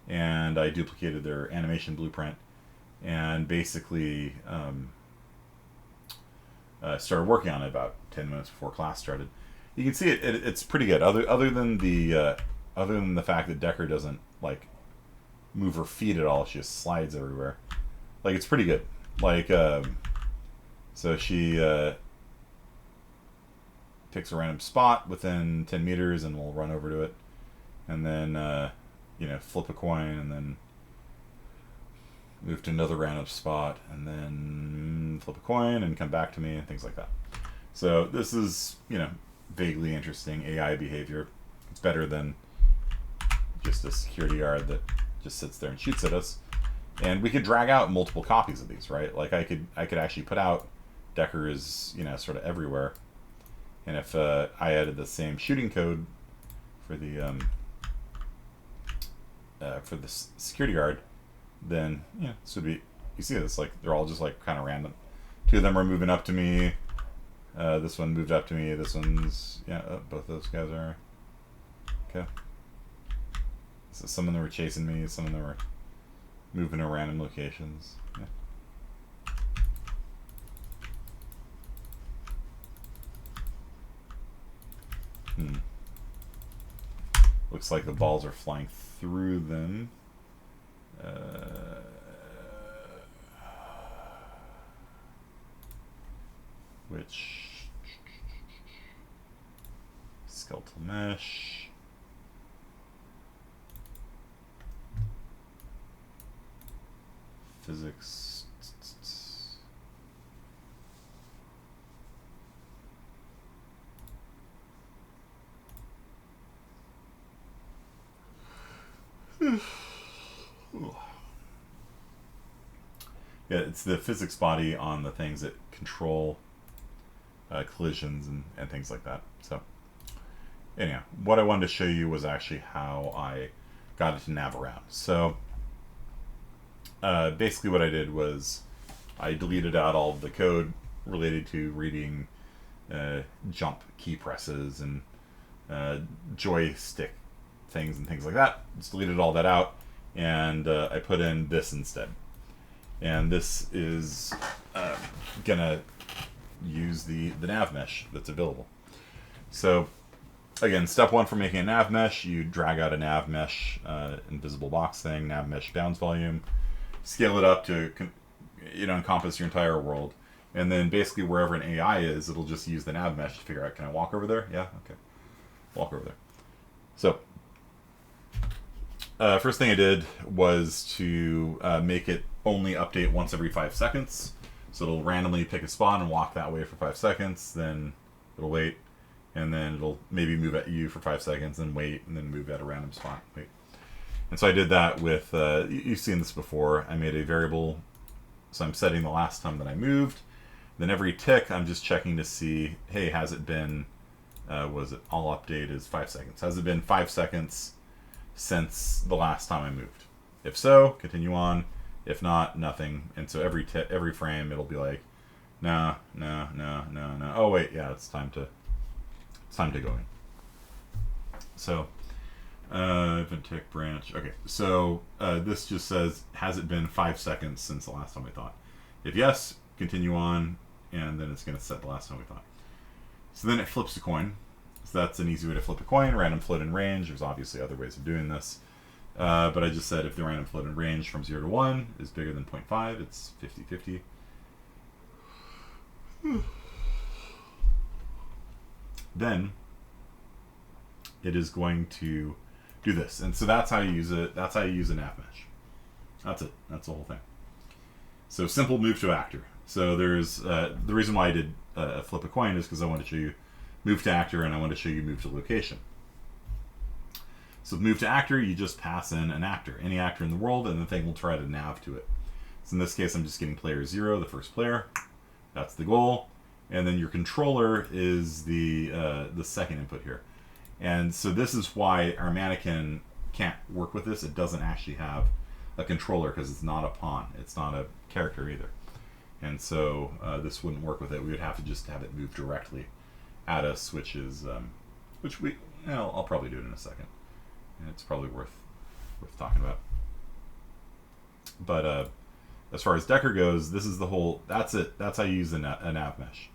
and I duplicated their animation blueprint, and basically started working on it about 10 minutes before class started. You can see it's pretty good. Other than the fact that Decker doesn't like move her feet at all, she just slides everywhere. Like, it's pretty good. Like so she picks a random spot within 10 meters and we'll run over to it, and then flip a coin and then move to another random spot and then flip a coin and come back to me and things like that. So this is, vaguely interesting AI behavior. It's better than just a security guard that just sits there and shoots at us. And we could drag out multiple copies of these, right? Like I could actually put out Deckers, sort of everywhere. And if I added the same shooting code for the security guard, then this would be, you see this, like they're all just like kind of random. Two of them are moving up to me. This one moved up to me. This one's both those guys are okay. So some of them were chasing me. Some of them were moving to random locations. Yeah. Looks like the balls are flying through them. Which skeletal mesh. Physics. Yeah, it's the physics body on the things that control collisions and things like that. So, anyhow, what I wanted to show you was actually how I got it to nav around. So, basically what I did was I deleted out all of the code related to reading jump key presses and joystick things and things like that. Just deleted all that out, and I put in this instead. And this is gonna use the nav mesh that's available. So again, step one for making a nav mesh, you drag out a nav mesh invisible box thing, nav mesh bounds volume, scale it up to encompass your entire world, and then basically wherever an AI is, it'll just use the nav mesh to figure out, can I walk over there? Yeah, okay, walk over there. So first thing I did was to make it only update once every 5 seconds. So it'll randomly pick a spot and walk that way for 5 seconds, then it'll wait, and then it'll maybe move at you for 5 seconds, then wait, and then move at a random spot, wait. And so I did that with, you've seen this before, I made a variable, so I'm setting the last time that I moved, then every tick I'm just checking to see, hey, has it been, was it all update is 5 seconds, has it been 5 seconds since the last time I moved? If so, continue on. If not, nothing. And so every frame it'll be like, no. Oh wait, yeah, it's time to go in. So event tick branch. Okay, so this just says, has it been 5 seconds since the last time we thought? If yes, continue on, and then it's going to set the last time we thought. So then it flips a coin. So that's an easy way to flip a coin. Random float in range. There's obviously other ways of doing this. But I just said if the random float in range from 0 to 1 is bigger than 0.5, it's 50-50. Then it is going to do this. And so that's how you use it. That's how you use a nav mesh. That's it. That's the whole thing. So simple move to actor. So there's the reason why I did flip a coin is because I want to show you move to actor, and I want to show you move to location. So with move to actor, you just pass in an actor, any actor in the world, and the thing will try to nav to it. So in this case, I'm just getting player 0, the first player. That's the goal. And then your controller is the second input here. And so this is why our mannequin can't work with this. It doesn't actually have a controller because it's not a pawn. It's not a character either. And so this wouldn't work with it. We would have to just have it move directly at us, which is, I'll probably do it in a second. And it's probably worth talking about. But as far as Decker goes, this is the whole, that's it. That's how you use a nav mesh.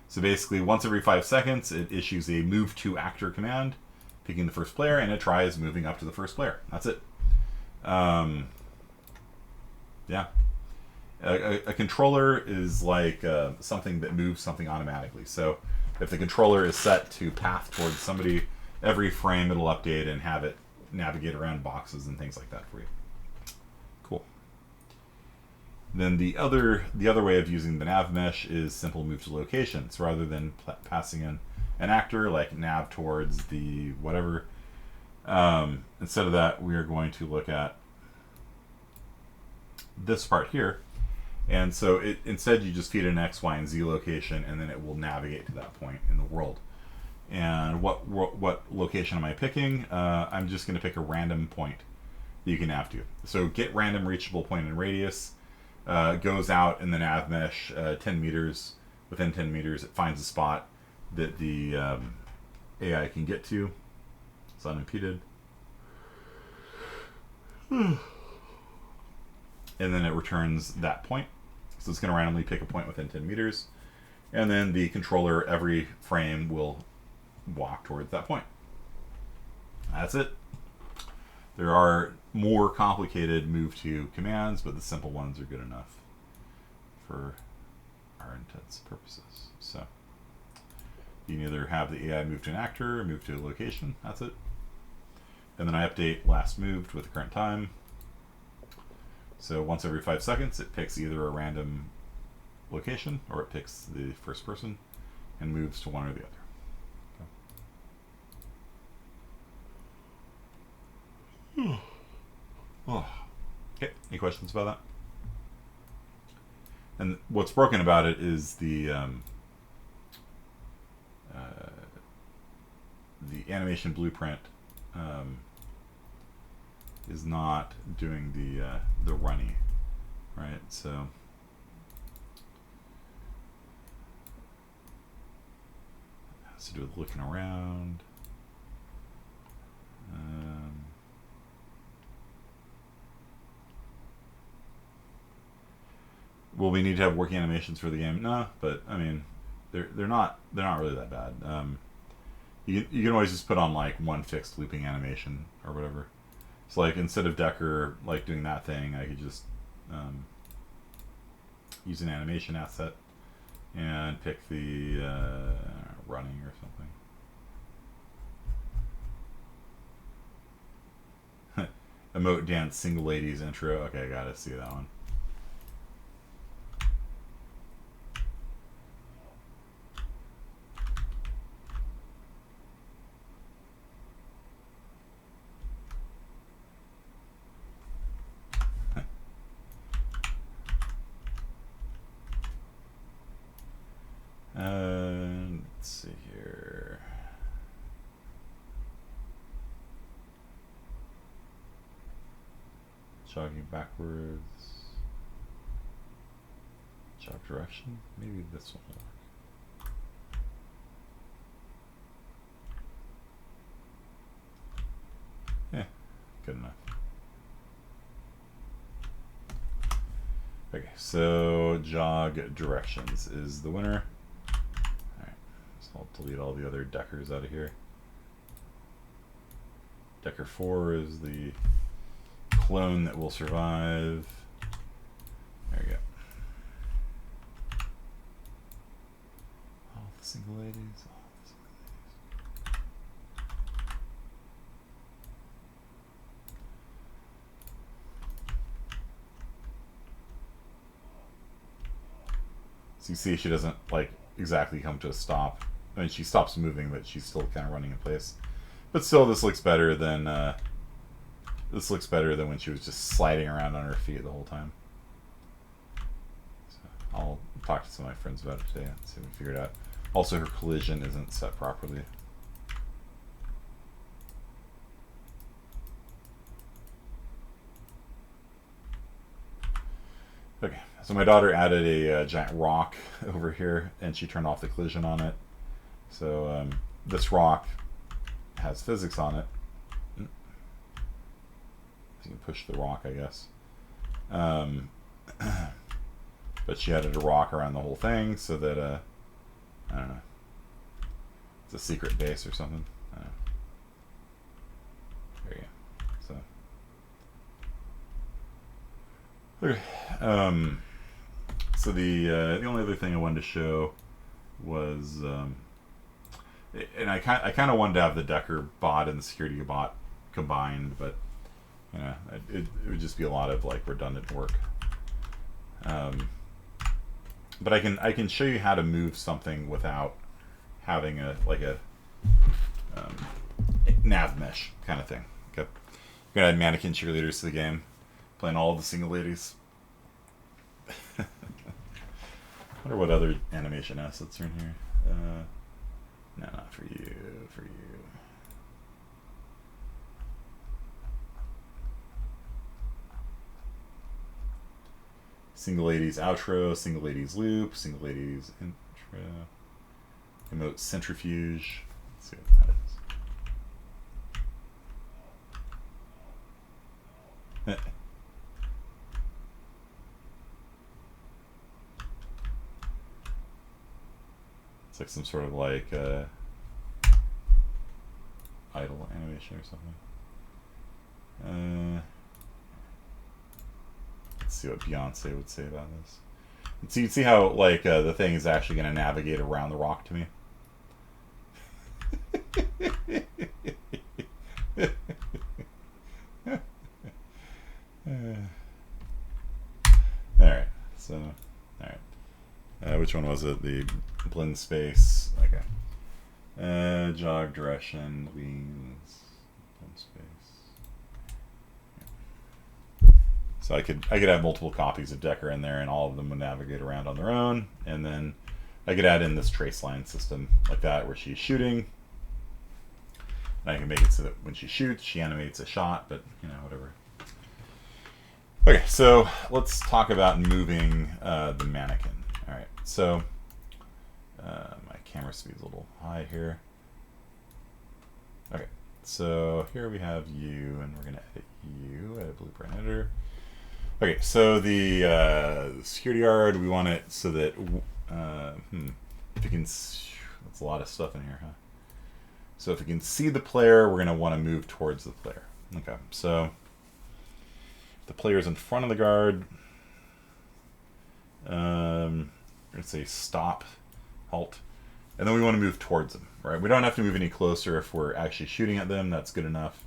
So basically, once every 5 seconds, it issues a move to actor command, picking the first player, and it tries moving up to the first player. That's it. Yeah. A controller is like something that moves something automatically. So if the controller is set to path towards somebody, every frame it'll update and have it navigate around boxes and things like that for you. Cool. Then the other way of using the nav mesh is simple move to location. So rather than passing in an actor like nav towards the whatever, instead of that, we are going to look at this part here. And so instead you just feed an X, Y, and Z location, and then it will navigate to that point in the world. And what location am I picking? I'm just going to pick a random point that you can nav to. So get random reachable point in radius. Goes out in the nav mesh 10 meters. Within 10 meters, it finds a spot that the AI can get to. It's unimpeded. And then it returns that point. So it's going to randomly pick a point within 10 meters. And then the controller, every frame, will walk towards that point. That's it. There are more complicated move to commands, but the simple ones are good enough for our intents purposes. So you can either have the AI move to an actor or move to a location. That's it. And then I update last moved with the current time. So once every 5 seconds, it picks either a random location or it picks the first person and moves to one or the other. Okay. Oh. Okay. Any questions about that? And what's broken about it is the animation blueprint is not doing the runny, right? So it has to do with looking around. Will we need to have working animations for the game? No, but I mean, they're not really that bad. You can always just put on like one fixed looping animation or whatever. So like instead of Decker like doing that thing, I could just use an animation asset and pick the running or something. Emote dance single ladies intro. Okay, I gotta see that one. Let's see here. Jogging backwards. Jog direction. Maybe this one will work. Yeah, good enough. Okay, so jog directions is the winner. Alright, so I'll delete all the other Deckers out of here. Decker 4 is the clone that will survive. There you go. All the single ladies. So you see she doesn't like exactly come to a stop. I mean, she stops moving, but she's still kind of running in place. But still, this looks better than when she was just sliding around on her feet the whole time. So I'll talk to some of my friends about it today and see if we can figure it out. Also, her collision isn't set properly. Okay, so my daughter added a giant rock over here, and she turned off the collision on it. So this rock has physics on it. You can push the rock, I guess. But she added a rock around the whole thing so that, I don't know, it's a secret base or something. I don't know. There you go. So, okay. So the only other thing I wanted to show was, and I kind of wanted to have the Decker bot and the security bot combined, but you know, it would just be a lot of like redundant work. But I can show you how to move something without having a nav mesh kind of thing. Okay, we're gonna add mannequin cheerleaders to the game, playing all the single ladies. I wonder what other animation assets are in here. No, not for you. For you. Single ladies outro, single ladies loop, single ladies intro, emote centrifuge. Let's see what that is. It's like some sort of like idle animation or something. Let's see what Beyonce would say about this. And so you can see how like the thing is actually going to navigate around the rock to me. Alright, so, alright. Which one was it? The blend space. Okay. Jog direction, leans, blend space. So I could have multiple copies of Decker in there, and all of them would navigate around on their own. And then I could add in this traceline system like that, where she's shooting. And I can make it so that when she shoots, she animates a shot, but you know, whatever. Okay, so let's talk about moving the mannequin. All right, so my camera speed's a little high here. Okay, so here we have you, and we're gonna edit you, edit blueprint editor. Okay, so the security guard, we want it so that if you can, that's a lot of stuff in here, huh? So if you can see the player, we're gonna want to move towards the player. Okay, so the player's in front of the guard. We're gonna say stop, halt, and then we want to move towards them. Right? We don't have to move any closer if we're actually shooting at them. That's good enough.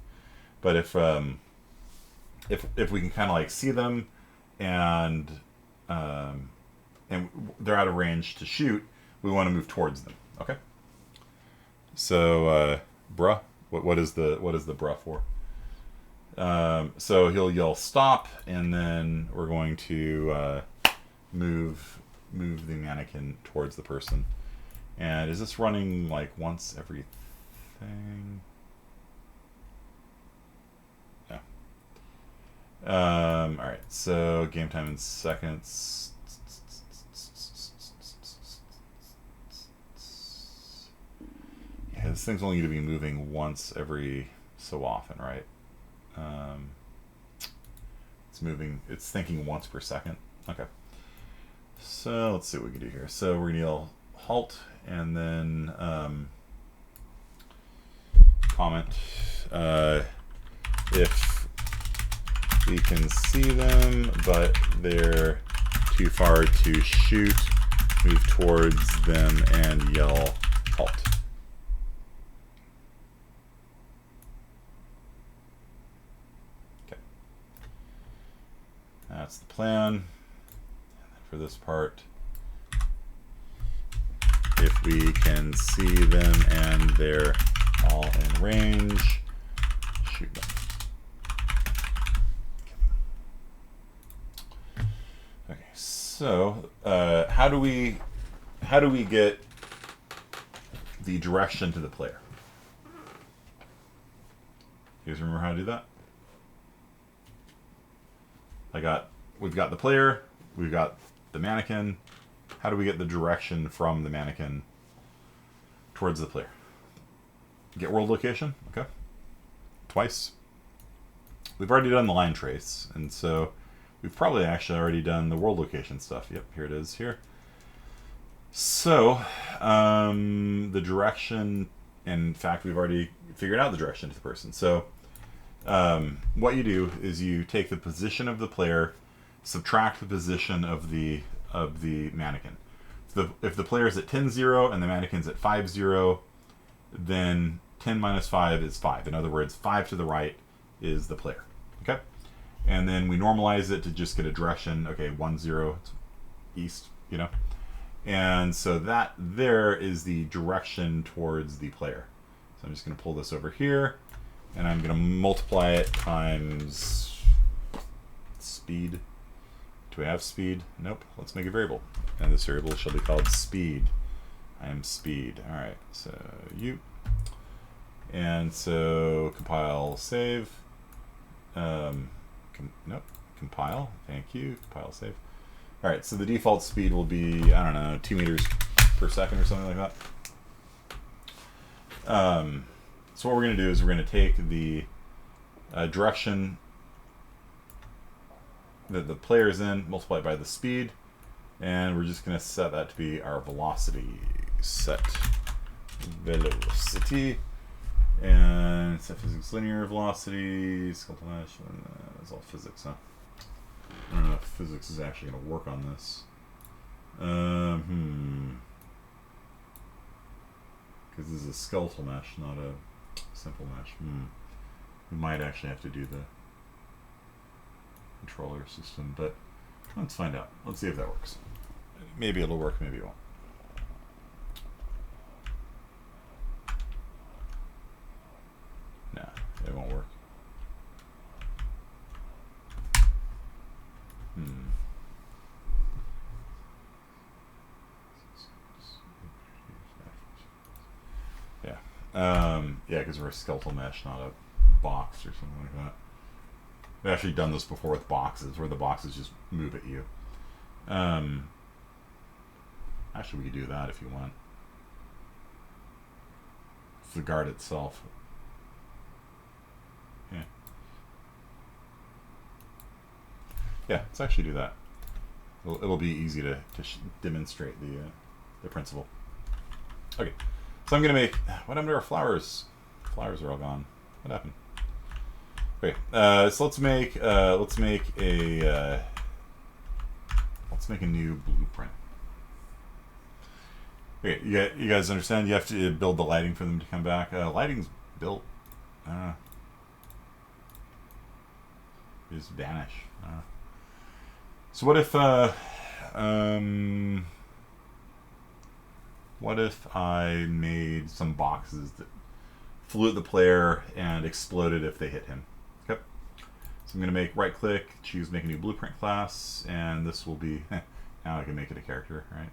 But if we can kind of like see them, and they're out of range to shoot, we want to move towards them. Okay. So, bruh, what is the bruh for? So he'll yell stop, and then we're going to move the mannequin towards the person. And is this running like once every thing? Yeah. All right. So game time in seconds. Yeah, this thing's only going to be moving once every so often, right? It's thinking once per second. Okay. So let's see what we can do here. So we're gonna yell halt, and then comment if we can see them, but they're too far to shoot, move towards them and yell halt. That's the plan. For this part, if we can see them and they're all in range, shoot them. Okay, so how do we get the direction to the player? You guys remember how to do that? We've got the player, we've got the mannequin. How do we get the direction from the mannequin towards the player? Get world location, okay. Twice. We've already done the line trace, and so we've probably actually already done the world location stuff. Yep, here it is here. So the direction, in fact, we've already figured out the direction to the person. So what you do is you take the position of the player, subtract the position of the mannequin. If the player's at 10-0 and the mannequin's at 5-0, then 10 minus 5 is 5. In other words, 5 to the right is the player. Okay? and then we normalize it to just get a direction. Okay, 1, 0, east, you know. And so that there is the direction towards the player. So I'm just going to pull this over here, and I'm going to multiply it times speed. Do we have speed? Nope. Let's make a variable. And this variable shall be called speed. I am speed. All right, so you. And so compile, save. Nope, compile. Thank you. Compile, save. All right, so the default speed will be, I don't know, 2 meters per second or something like that. So what we're going to do is we're going to take the direction that the player is in, multiply it by the speed, and we're just going to set that to be our velocity. Set velocity, and set physics linear velocity, skeletal mesh, it's all physics, huh? I don't know if physics is actually going to work on this. Because this is a skeletal mesh, not a simple mesh. We might actually have to do the controller system, but let's find out. Let's see if that works. Maybe it'll work, maybe it won't. No, it won't work. Yeah, because we're a skeletal mesh, not a box or something like that. We've actually done this before with boxes, where the boxes just move at you. Actually, we could do that if you want. It's the guard itself. Yeah. Yeah, let's actually do that. It'll be easy to demonstrate the principle. Okay, so I'm gonna make. What happened to our flowers? Flowers are all gone. What happened? Okay, so let's make a new blueprint. Okay, you guys understand? You have to build the lighting for them to come back. Lighting's built. Just vanish. So what if I made some boxes that flew at the player and exploded if they hit him? Okay. So I'm going to make right click, choose make a new blueprint class, and this will be, now I can make it a character, right?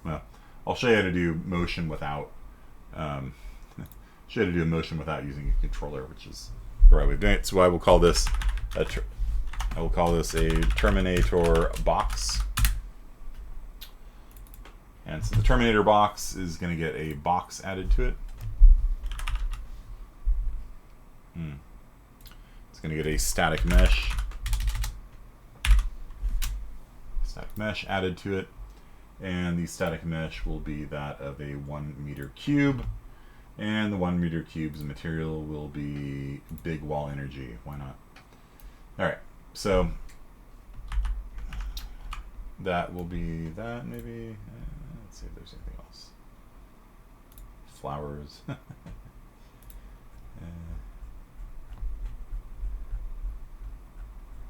Well, I'll show you how to do motion without, show you how to do a motion without using a controller, which is the right way of doing it. So I will call this a terminator box. And so the terminator box is going to get a box added to it. It's going to get a static mesh added to it. And the static mesh will be that of a 1 meter cube. And the 1 meter cube's material will be big wall energy. Why not? All right, so that will be that maybe. Let's see if there's anything else. Flowers.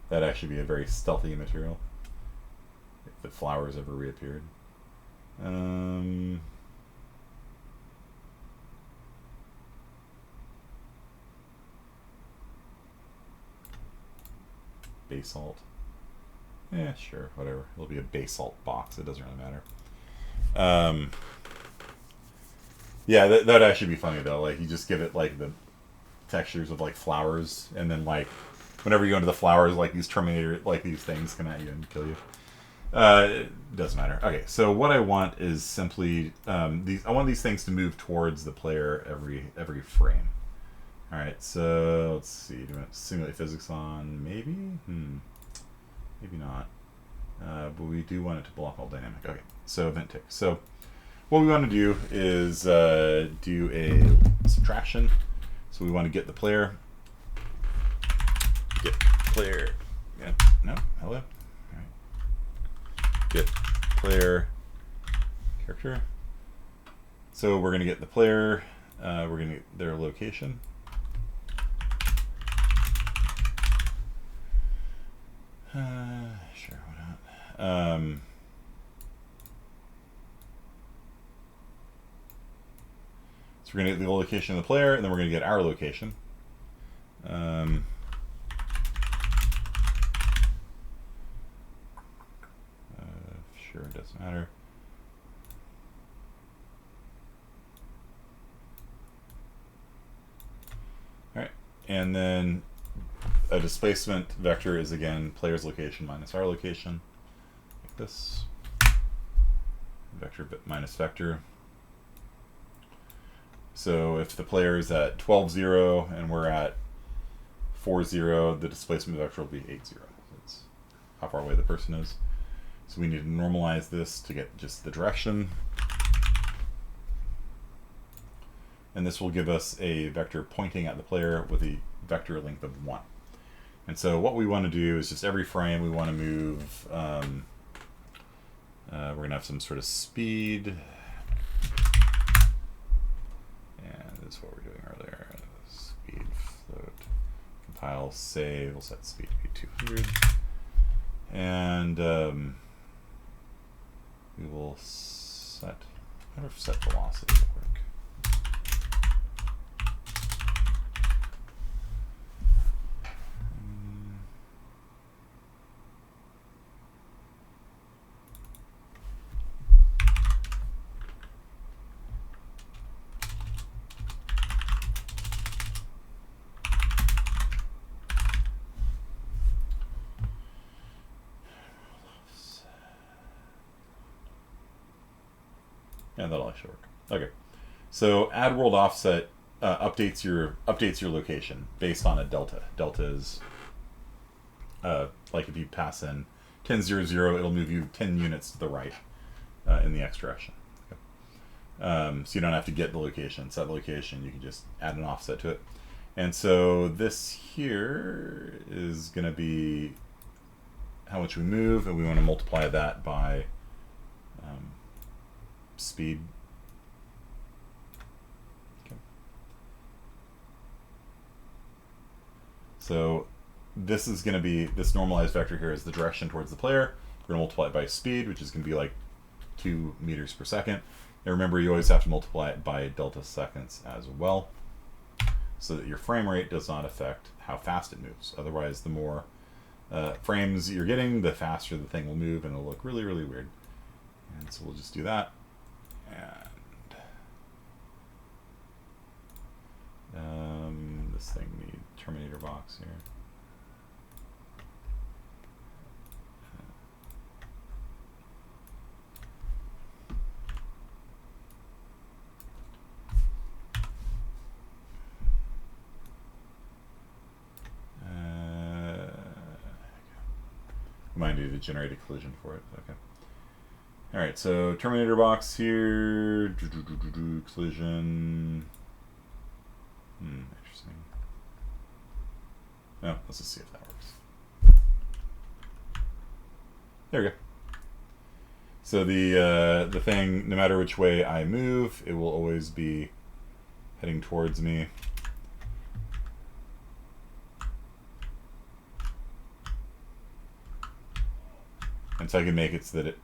That'd actually be a very stealthy material if the flowers ever reappeared. Basalt. Yeah, sure, whatever. It'll be a basalt box. It doesn't really matter. Yeah, that'd actually be funny though. Like you just give it like the textures of like flowers, and then like whenever you go into the flowers, like these Terminator, like these things come at you and kill you. It doesn't matter. Okay, so what I want is simply I want these things to move towards the player every frame. All right, so let's see. Do we want to simulate physics on? Maybe. Maybe not. But we do want it to block all dynamic. Okay, so event tick. So what we want to do is do a subtraction. So we want to get the player. Get player. Yeah. No. Hello. All right. Get player character. So we're going to get the player. We're going to get their location. Sure, why not? So we're going to get the location of the player, and then we're going to get our location. Sure, it doesn't matter. Alright, and then a displacement vector is again player's location minus our location, like this. Vector minus vector. So if the player is at 12,0 and we're at 4,0, the displacement vector will be 8,0. That's how far away the person is. So we need to normalize this to get just the direction. And this will give us a vector pointing at the player with a vector length of 1. And so what we want to do is just every frame we want to move, we're going to have some sort of speed. And this is what we were doing earlier. Speed float. Compile, save. We'll set speed to be 200. And we will set, I wonder if set velocity will work. Yeah, that'll actually work. Okay, so add world offset updates your location based on a delta. Delta is like if you pass in 10,0,0, it'll move you 10 units to the right in the x direction. Okay. So you don't have to get the location, set the location. You can just add an offset to it. And so this here is going to be how much we move, and we want to multiply that by speed. Okay. So this is going to be, this normalized vector here is the direction towards the player. We're going to multiply it by speed, which is going to be like 2 meters per second. And remember, you always have to multiply it by delta seconds as well, so that your frame rate does not affect how fast it moves. Otherwise, the more frames you're getting, the faster the thing will move, and it'll look really, really weird. And so we'll just do that. And this thing needs terminator box here. Remind you to generate a collision for it. Okay. All right, so terminator box here, collision. Interesting. Oh, let's just see if that works. There we go. So the thing, no matter which way I move, it will always be heading towards me. And so I can make it so that it.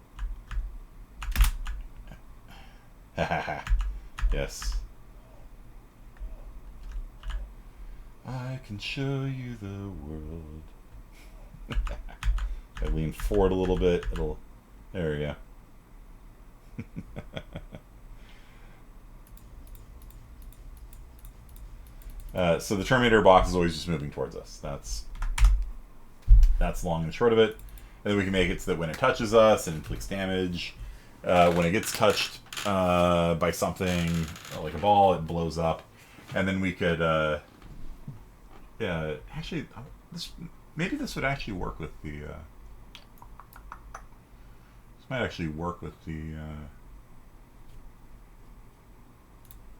Yes. I can show you the world. I lean forward a little bit. It'll. There we go. So the Terminator box is always just moving towards us. That's long and short of it. And then we can make it so that when it touches us and inflicts damage, when it gets touched by something like a ball, it blows up. And then we could, yeah, actually, maybe this would actually work with the. This might actually work with the.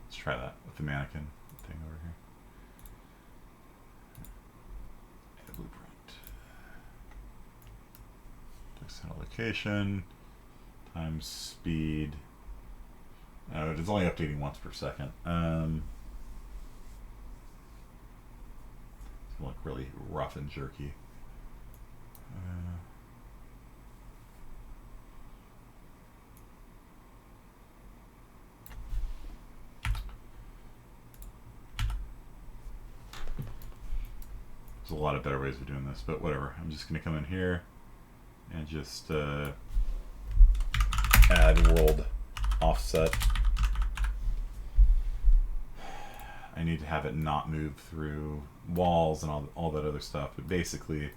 Let's try that with the mannequin thing over here. Blueprint. Center location times speed. It's only updating once per second. It's gonna look really rough and jerky. There's a lot of better ways of doing this, but whatever. I'm just going to come in here and just add world offset. I need to have it not move through walls and all that other stuff, but basically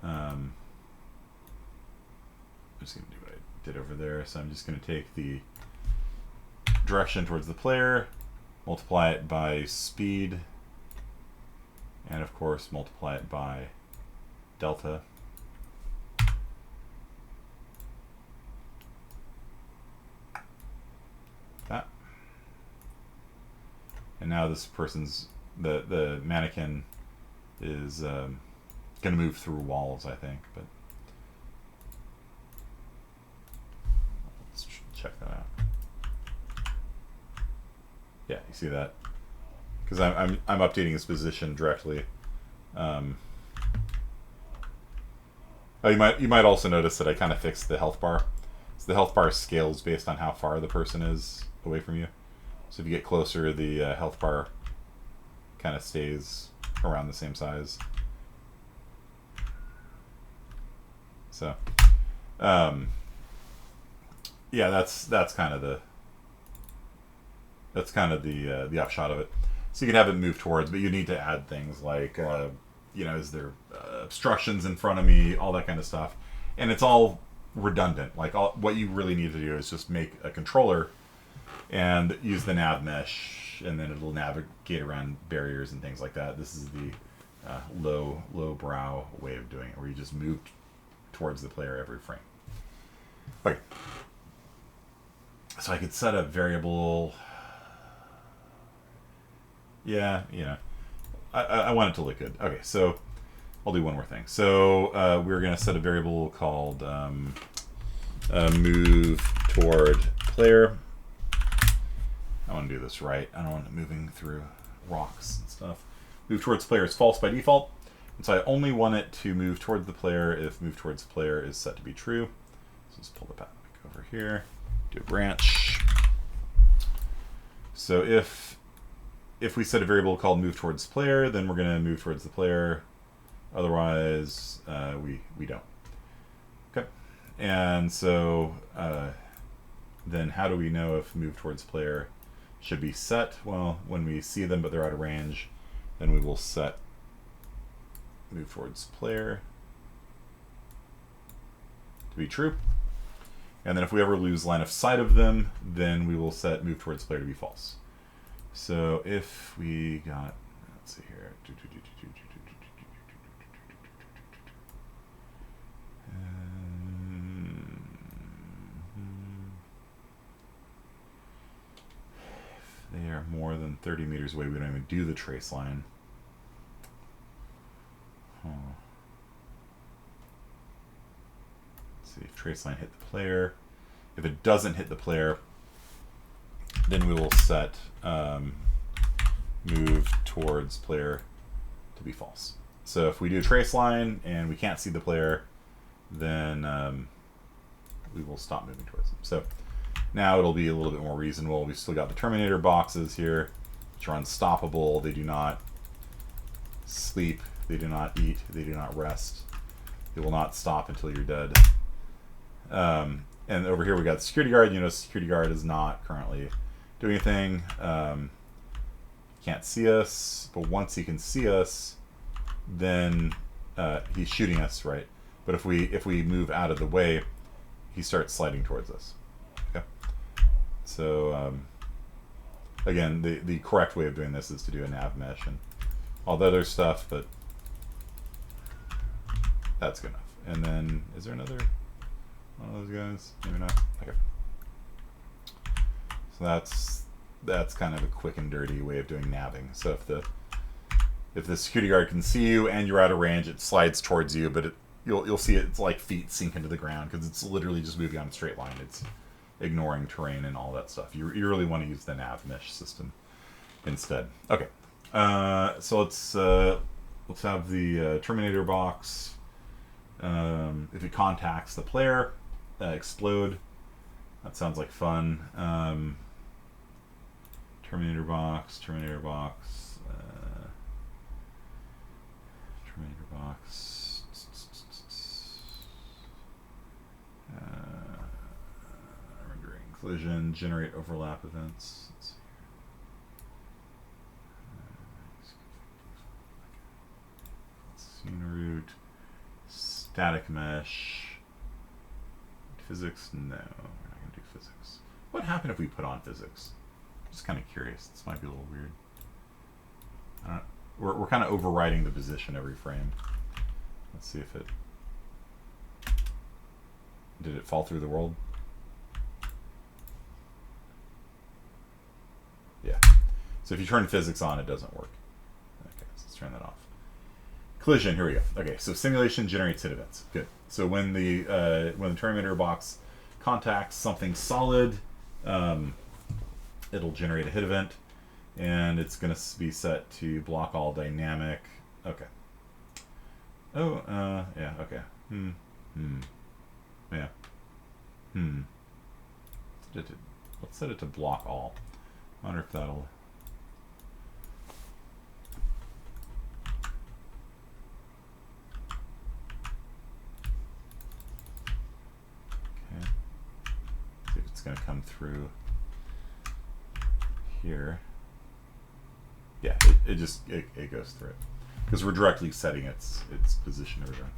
I'm just going to do what I did over there. So I'm just going to take the direction towards the player, multiply it by speed, and of course multiply it by delta. That. And now this person's, the mannequin is going to move through walls, I think, but let's check that out. Yeah, you see that? Because I'm updating his position directly. Oh, you might also notice that I kind of fixed the health bar. So the health bar scales based on how far the person is away from you. So if you get closer, the health bar kind of stays around the same size. So, yeah, that's kind of the upshot of it. So you can have it move towards, but you need to add things like, you know, is there obstructions in front of me, all that kind of stuff, and it's all redundant. Like what you really need to do is just make a controller and use the nav mesh, and then it'll navigate around barriers and things like that. This is the low brow way of doing it, where you just move towards the player every frame. Okay. So I could set a variable. Yeah, you know, I want it to look good. Okay, so I'll do one more thing. So we're going to set a variable called move toward player. I want to do this right. I don't want it moving through rocks and stuff. Move towards player is false by default. And so I only want it to move towards the player if move towards the player is set to be true. So let's pull the path back over here. Do a branch. So if we set a variable called move towards player, then we're going to move towards the player. Otherwise, we don't. Okay. And so then how do we know if move towards player should be set? Well, when we see them but they're out of range, then we will set move towards player to be true. And then if we ever lose line of sight of them, then we will set move towards player to be false. So if we got, let's see here, if they are more than 30 meters away, we don't even do the trace line. Let's see if trace line hit the player. If it doesn't hit the player, then we will set move towards player to be false. So if we do a trace line and we can't see the player, then we will stop moving towards them. So now it'll be a little bit more reasonable. We've still got the Terminator boxes here, which are unstoppable. They do not sleep, they do not eat, they do not rest. They will not stop until you're dead. And over here we got the security guard. You know, security guard is not currently doing anything. Can't see us, but once he can see us, then he's shooting us, right? But if we move out of the way, he starts sliding towards us. Okay. So again, the correct way of doing this is to do a nav mesh and all the other stuff, but that's good enough. And then is there another one of those guys? Maybe not. Okay. So that's kind of a quick and dirty way of doing nabbing. So if the security guard can see you and you're out of range, it slides towards you, but you'll see it's like feet sink into the ground because it's literally just moving on a straight line. It's ignoring terrain and all that stuff. You really want to use the nav mesh system instead. Okay, so let's have the Terminator box If it contacts the player, explode. That sounds like fun. Terminator box, Terminator box, Terminator box. Rendering collision, generate overlap events. Let's see here. Scene root, static mesh, physics. No, we're not going to do physics. What happened if we put on physics? Just kind of curious. This might be a little weird. We're kind of overriding the position every frame. Let's see if it... Did it fall through the world? Yeah. So if you turn physics on, it doesn't work. Okay, so let's turn that off. Collision, here we go. Okay, so simulation generates hit events. Good. So when the Terminator box contacts something solid, it'll generate a hit event, and it's going to be set to block all dynamic. Okay. Oh, yeah, okay. Yeah. Let's set it to block all. I wonder if that'll... Okay. See if it's going to come through here. Yeah, it goes through it because we're directly setting its position everywhere.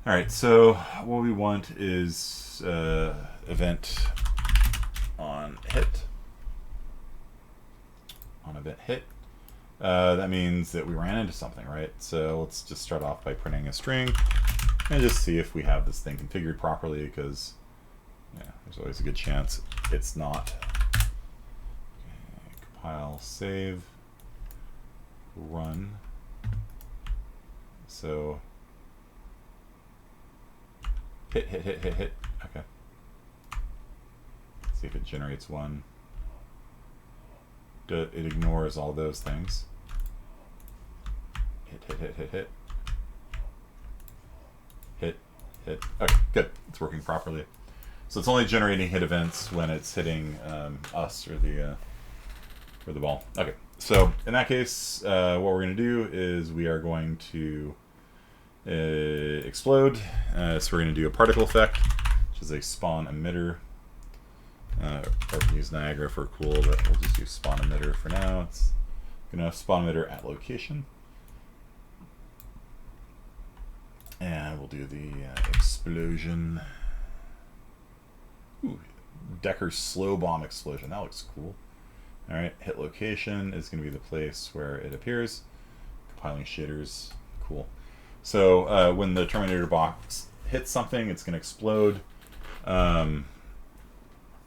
All right, so what we want is event on hit. On event hit. That means that we ran into something, right? So let's just start off by printing a string and just see if we have this thing configured properly, because there's always a good chance it's not. Compile, save, run. So hit. Okay. See if it generates one. It ignores all those things. Hit. Hit. Okay, good. It's working properly. So it's only generating hit events when it's hitting us or the ball. Okay, so in that case, what we're going to do is we are going to explode. So we're going to do a particle effect, which is a spawn emitter. Or we can use Niagara for cool, but we'll just use spawn emitter for now. It's going to have spawn emitter at location. And we'll do the explosion. Ooh, Decker's slow bomb explosion. That looks cool. All right, hit location is going to be the place where it appears. Compiling shaders, cool. So when the Terminator box hits something, it's going to explode, and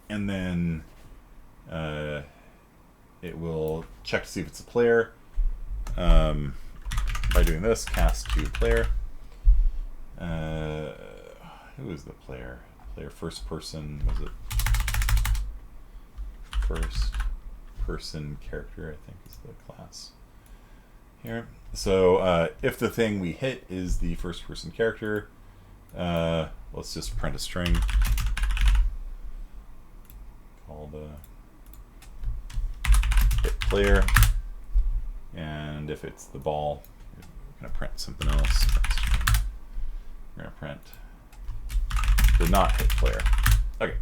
then it will check to see if it's a player by doing this: cast to player. Who is the player? Player first person. Was it first person character? I think is the class here. So if the thing we hit is the first person character, let's just print a string called hit player, and if it's the ball, we're going to print something else. We're going to print did not hit player. Okay.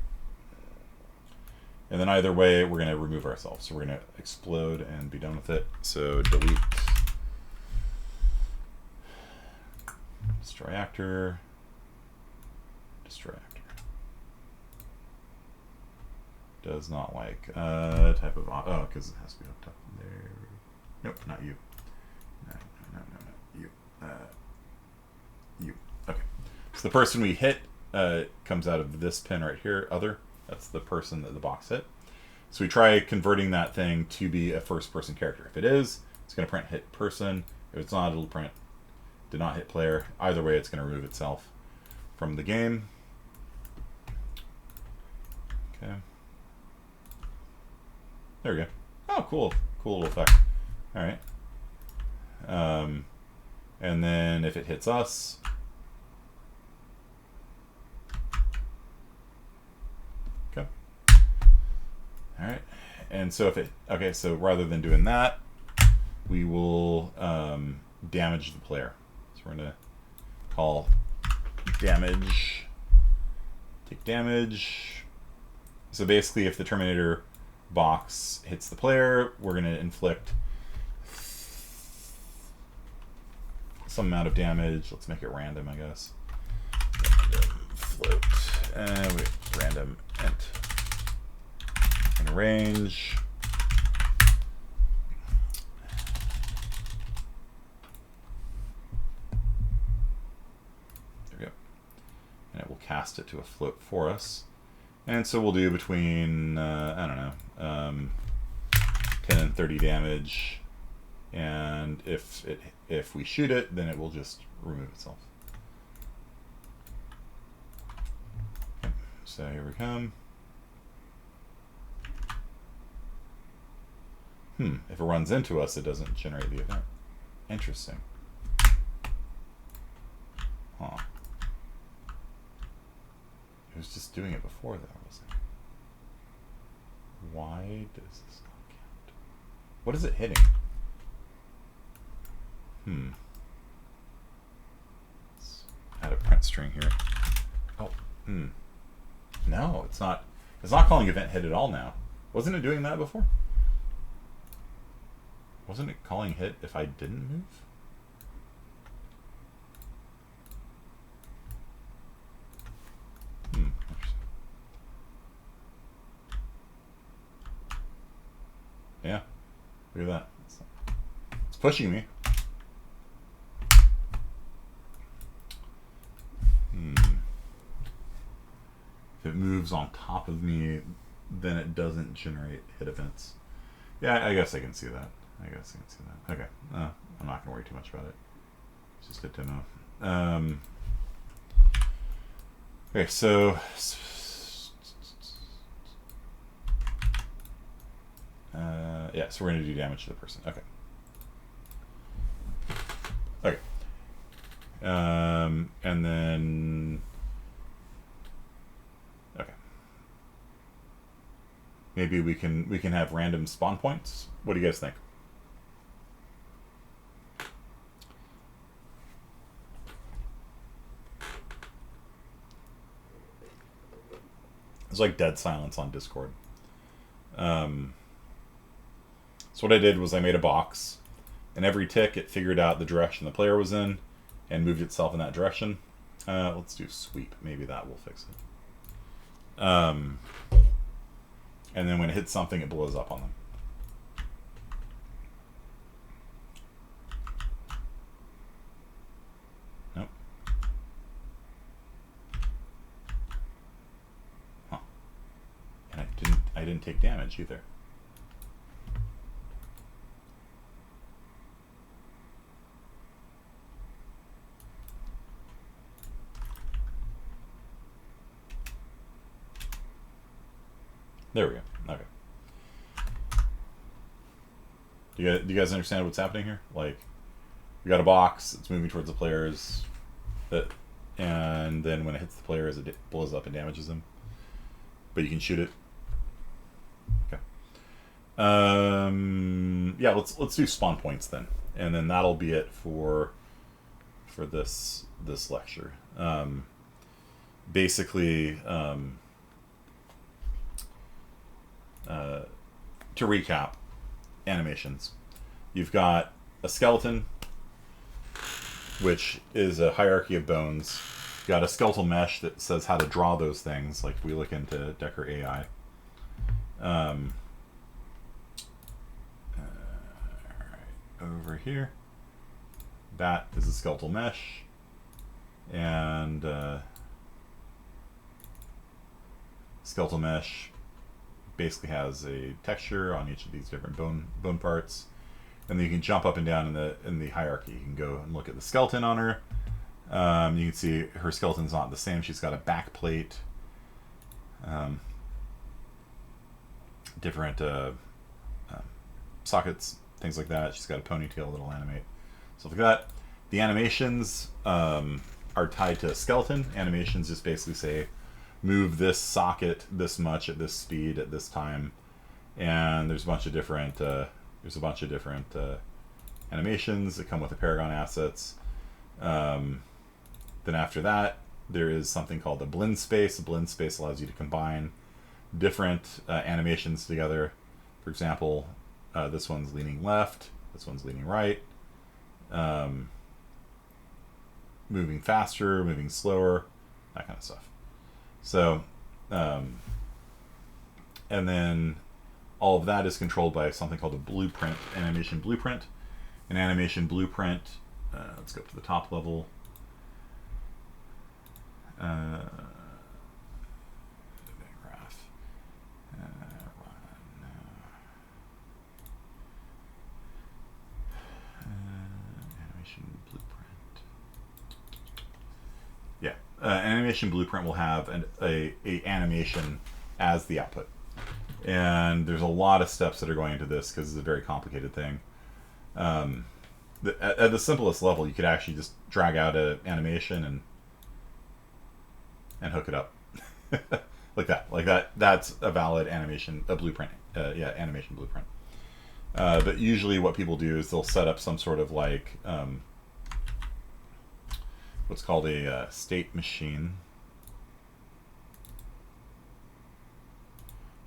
And then either way, we're going to remove ourselves. So we're going to explode and be done with it. So delete. Destroy actor. Destroy actor. Does not like type of... Oh, because it has to be hooked up there. Nope, not you. No. You. You. Okay. So the person we hit comes out of this pin right here, other. That's the person that the box hit. So we try converting that thing to be a first person character. If it is, it's going to print hit person. If it's not, it'll print did not hit player. Either way, it's going to remove itself from the game. Okay. There we go. Oh, cool. Cool little effect. All right. And then if it hits us, All right. And so if it, okay, so rather than doing that, we will damage the player. So we're going to call damage, take damage. So basically if the Terminator box hits the player, we're going to inflict some amount of damage. Let's make it random, I guess. Random float. And we random int. And range. There we go. And it will cast it to a float for us. And so we'll do between, I don't know, 10 and 30 damage. And if we shoot it, then it will just remove itself. Okay, so here we come. If it runs into us, it doesn't generate the event. Interesting. Huh. It was just doing it before that, wasn't it? Why does this not count? What is it hitting? Let's add a print string here. Oh, no, it's not. It's not calling event hit at all now. Wasn't it doing that before? Wasn't it calling hit if I didn't move? Yeah, look at that. It's pushing me. If it moves on top of me, then it doesn't generate hit events. Yeah, I guess I can see that. Okay, I'm not gonna worry too much about it. It's just a demo. Okay, so yeah, so we're gonna do damage to the person. Okay. Okay. And then okay. Maybe we can have random spawn points. What do you guys think? It's like dead silence on Discord. So what I did was I made a box, and every tick it figured out the direction the player was in and moved itself in that direction. Let's do sweep. Maybe that will fix it. And then when it hits something, it blows up on them. Nope. Huh. And I didn't take damage either. There we go. Okay. Do you guys understand what's happening here? Like, we got a box. It's moving towards the players, and then when it hits the players, it blows up and damages them. But you can shoot it. Okay. Yeah. Let's do spawn points then, and then that'll be it for this lecture. Basically. To recap, animations. You've got a skeleton, which is a hierarchy of bones. You've got a skeletal mesh that says how to draw those things, like we look into Decker AI. Alright, over here. That is a skeletal mesh. And skeletal mesh basically has a texture on each of these different bone parts, and then you can jump up and down in the hierarchy. You can go and look at the skeleton on her. You can see her skeleton's not the same. She's got a back plate, different sockets, things like that. She's got a ponytail that'll animate, stuff like that. The animations are tied to a skeleton. Animations just basically say, move this socket this much at this speed at this time, and there's a bunch of different animations that come with the Paragon assets. Then after that, there is something called the blend space. The blend space allows you to combine different animations together. For example, this one's leaning left, this one's leaning right, moving faster, moving slower, that kind of stuff. So, and then all of that is controlled by something called a blueprint, animation blueprint. An animation blueprint, let's go up to the top level. Graph. Animation blueprint. Yeah, animation blueprint will have a animation as the output, and there's a lot of steps that are going into this because it's a very complicated thing. At the simplest level, you could actually just drag out an animation and hook it up like that. That's a valid animation, a blueprint. Animation blueprint. But usually, what people do is they'll set up some sort of like what's called a state machine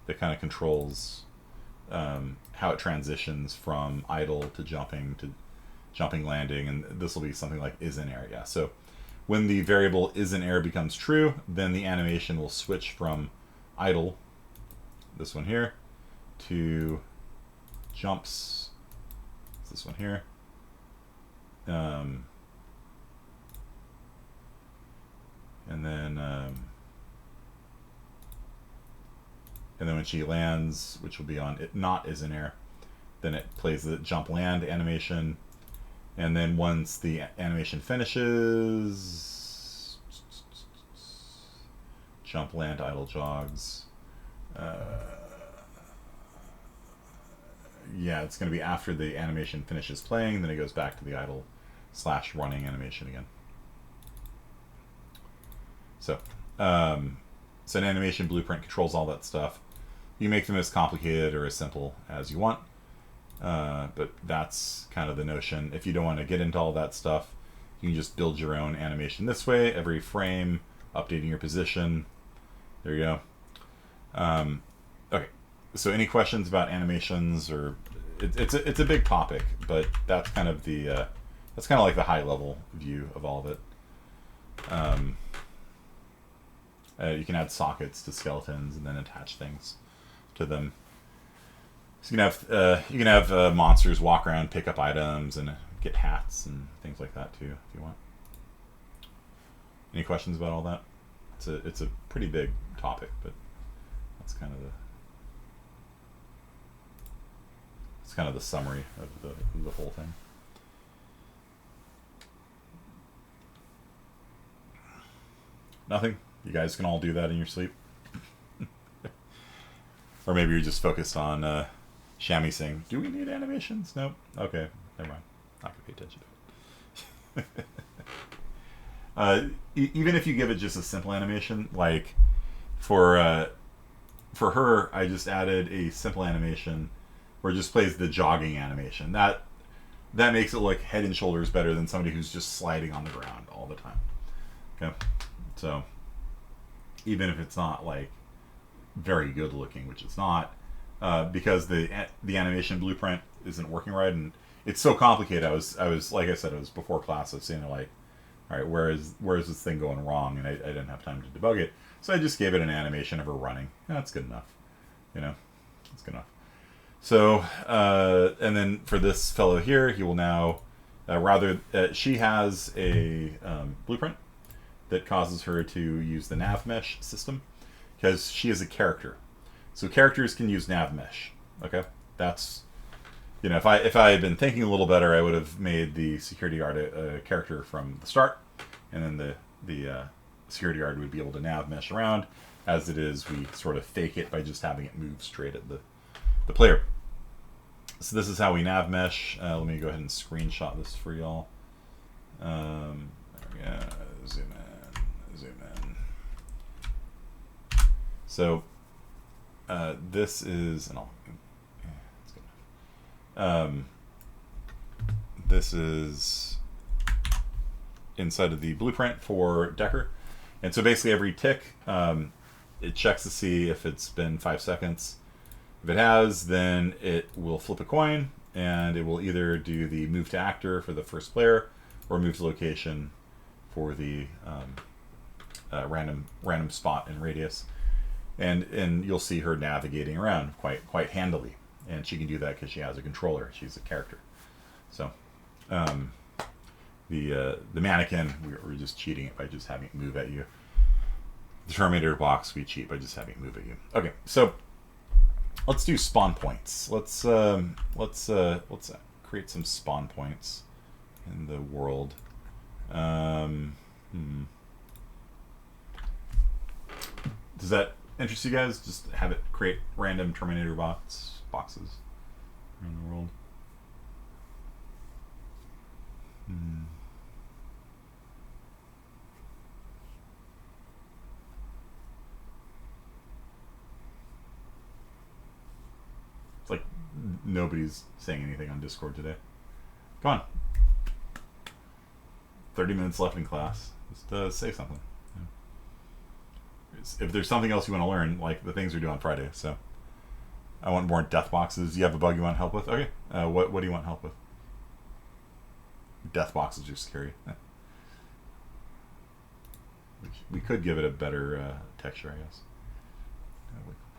that kind of controls how it transitions from idle to jumping, landing, and this will be something like is in air. Yeah. So when the variable is in air becomes true, then the animation will switch from idle, this one here, to jumps, this one here. And then when she lands, which will be on it not is in air, then it plays the jump land animation. And then once the animation finishes, jump land idle jogs. Yeah, it's going to be after the animation finishes playing, then it goes back to the idle / running animation again. So, an animation blueprint controls all that stuff. You make them as complicated or as simple as you want, but that's kind of the notion. If you don't want to get into all that stuff, you can just build your own animation this way, every frame, updating your position. There you go. Okay, so any questions about animations, or it's a big topic, but that's kind of the that's kind of like the high level view of all of it. You can add sockets to skeletons and then attach things to them. So you can have monsters walk around, pick up items, and get hats and things like that too, if you want. Any questions about all that? It's a pretty big topic, but that's kind of the summary of the whole thing. Nothing? You guys can all do that in your sleep? Or maybe you're just focused on Shammy saying, do we need animations? Nope. Okay, never mind. Not going to pay attention to it. Even if you give it just a simple animation, like for her, I just added a simple animation where it just plays the jogging animation. That makes it look head and shoulders better than somebody who's just sliding on the ground all the time. Okay, so even if it's not like very good looking, which it's not, because the animation blueprint isn't working right, and it's so complicated. I was like I said, it was before class. I was saying like, all right, where is this thing going wrong? And I didn't have time to debug it, so I just gave it an animation of her running. Yeah, that's good enough. That's good enough. So and then for this fellow here, he will now she has a blueprint that causes her to use the nav mesh system, because she is a character. So characters can use nav mesh. Okay, that's, if I had been thinking a little better, I would have made the security guard a character from the start, and then the security guard would be able to nav mesh around. As it is, we sort of fake it by just having it move straight at the player. So this is how we nav mesh. Let me go ahead and screenshot this for y'all. There we go. Zoom in. So this is, and I'll This is inside of the blueprint for Decker. And so basically every tick, it checks to see if it's been 5 seconds. If it has, then it will flip a coin, and it will either do the move to actor for the first player, or move to location for the random spot and radius. And you'll see her navigating around quite handily, and she can do that because she has a controller. She's a character. So the mannequin, we're just cheating it by just having it move at you. The Terminator box, we cheat by just having it move at you. Okay, so let's do spawn points. Let's create some spawn points in the world. Does that interest you guys? Just have it create random Terminator boxes around the world. It's like nobody's saying anything on Discord today. Come on. 30 minutes left in class. Just say something. If there's something else you want to learn, like the things we do on Friday. So I want more death boxes. You have a bug you want help with? Okay. What do you want help with? Death boxes are scary. We could give it a better texture, I guess.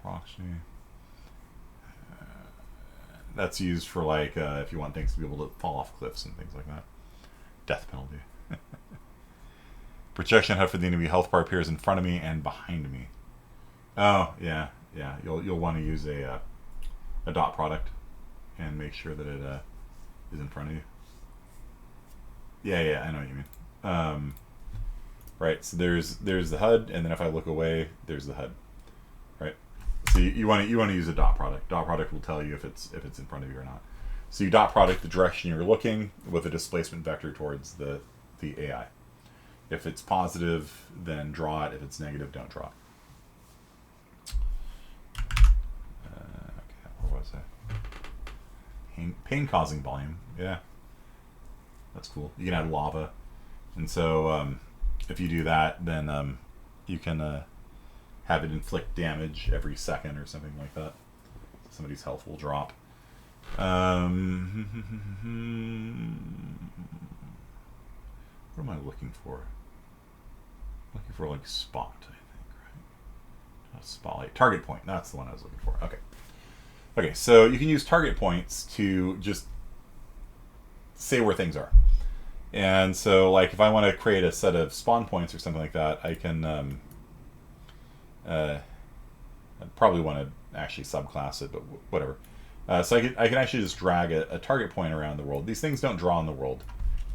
Proxy. That's used for like if you want things to be able to fall off cliffs and things like that. Death penalty. Projection HUD for the enemy health bar appears in front of me and behind me. Oh yeah. You'll want to use a dot product and make sure that it is in front of you. Yeah, I know what you mean. Right. So there's the HUD, and then if I look away, there's the HUD. Right. So you want to use a dot product. Dot product will tell you if it's in front of you or not. So you dot product the direction you're looking with a displacement vector towards the AI. If it's positive, then draw it. If it's negative, don't draw it. Okay, where was I? Pain-causing volume. Yeah, that's cool. You can add lava, and so if you do that, then you can have it inflict damage every second or something like that. Somebody's health will drop. What am I looking for? Looking for like spot, I think, right? Not spotlight. Target point. That's the one I was looking for. Okay, so you can use target points to just say where things are. And so, like, if I want to create a set of spawn points or something like that, I can I'd probably want to actually subclass it, but whatever. So I can actually just drag a target point around the world. These things don't draw in the world.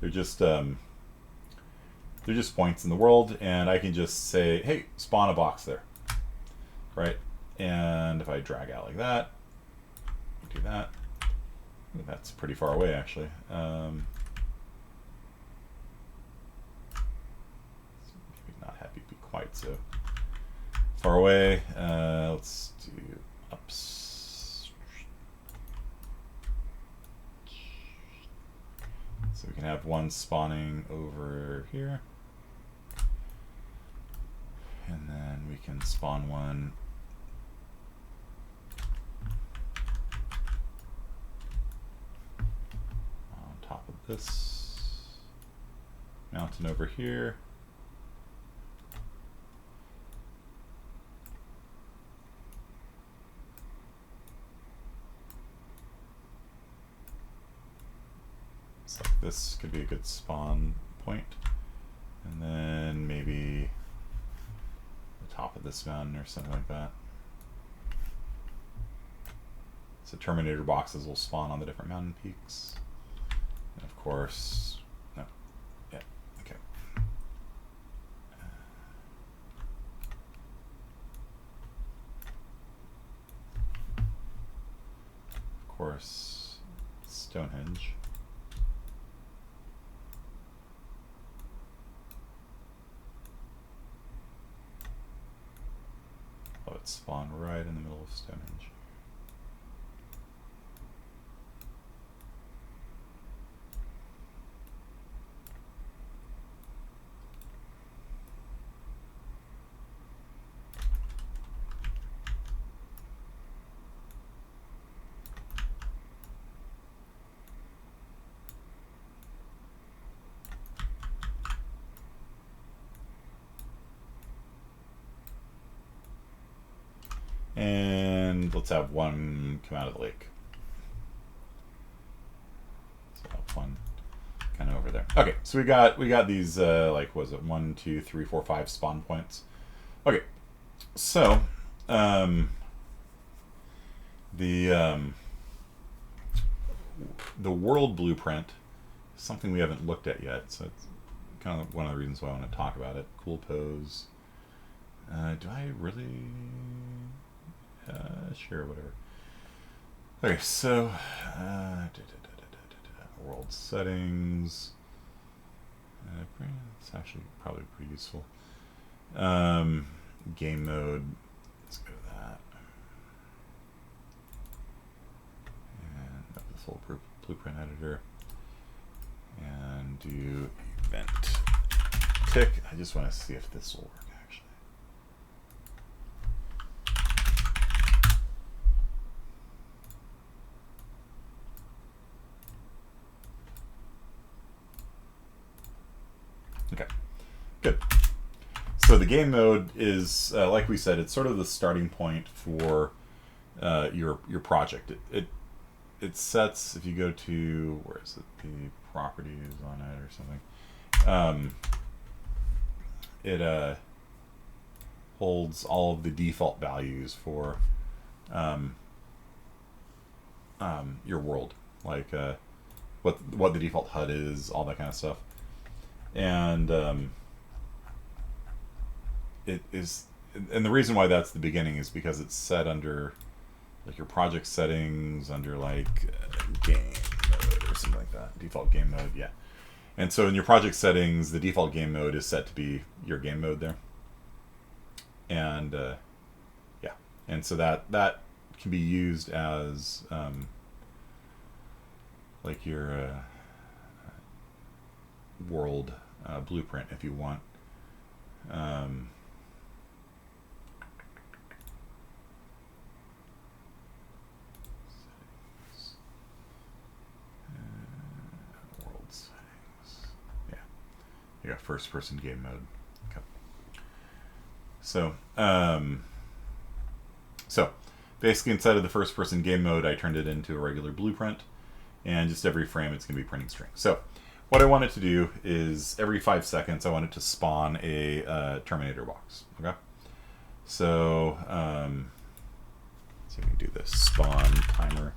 They're just points in the world, and I can just say, hey, spawn a box there. Right? And if I drag out like that, do that. That's pretty far away, actually. Maybe not happy to be quite so far away. Let's do ups. So we can have one spawning over here. And then we can spawn one on top of this mountain over here. So this could be a good spawn point. And then maybe top of this mountain or something like that. So Terminator boxes will spawn on the different mountain peaks. And of course, no, yeah, okay. Of course, Stonehenge. Spawn right in the middle of Stonehenge. And let's have one come out of the lake. So have one kind of over there. Okay, so we got these like, was it 1, 2, 3, 4, 5 spawn points? Okay, so the world blueprint is something we haven't looked at yet, so it's kind of one of the reasons why I want to talk about it. Cool pose. Do I really share whatever? Okay, so world settings. It's actually probably pretty useful. Game mode. Let's go to that. And up the full blueprint editor. And do event tick. I just want to see if this will work. Okay, good. So the game mode is, like we said, it's sort of the starting point for your project. It sets, if you go to, where is it, the properties on it or something, it holds all of the default values for your world, like what the default HUD is, all that kind of stuff. And it is, and the reason why that's the beginning is because it's set under like your project settings, under like game mode or something like that, default game mode, yeah. And so in your project settings, the default game mode is set to be your game mode there. And yeah, and so that can be used as like your world blueprint if you want. World settings. Yeah, you got first person game mode. Okay. So basically inside of the first person game mode, I turned it into a regular blueprint, and just every frame it's going to be printing string. So what I wanted to do is every 5 seconds I wanted to spawn a terminator box. Okay, so let's see if we can do this. Spawn timer,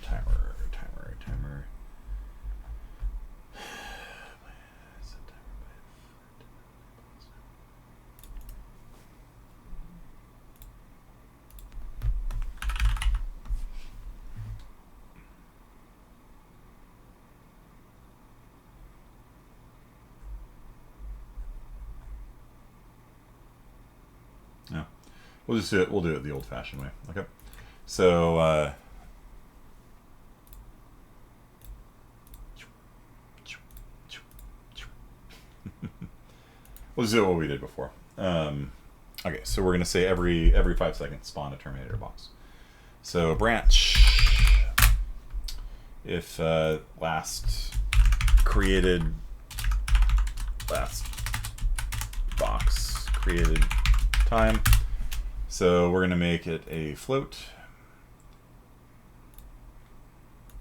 timer. Yeah, we'll just do it. We'll do it the old-fashioned way. Okay, so we'll just do what we did before. Okay, so we're gonna say every 5 seconds spawn a terminator box. So branch, if last box created time. So we're going to make it a float.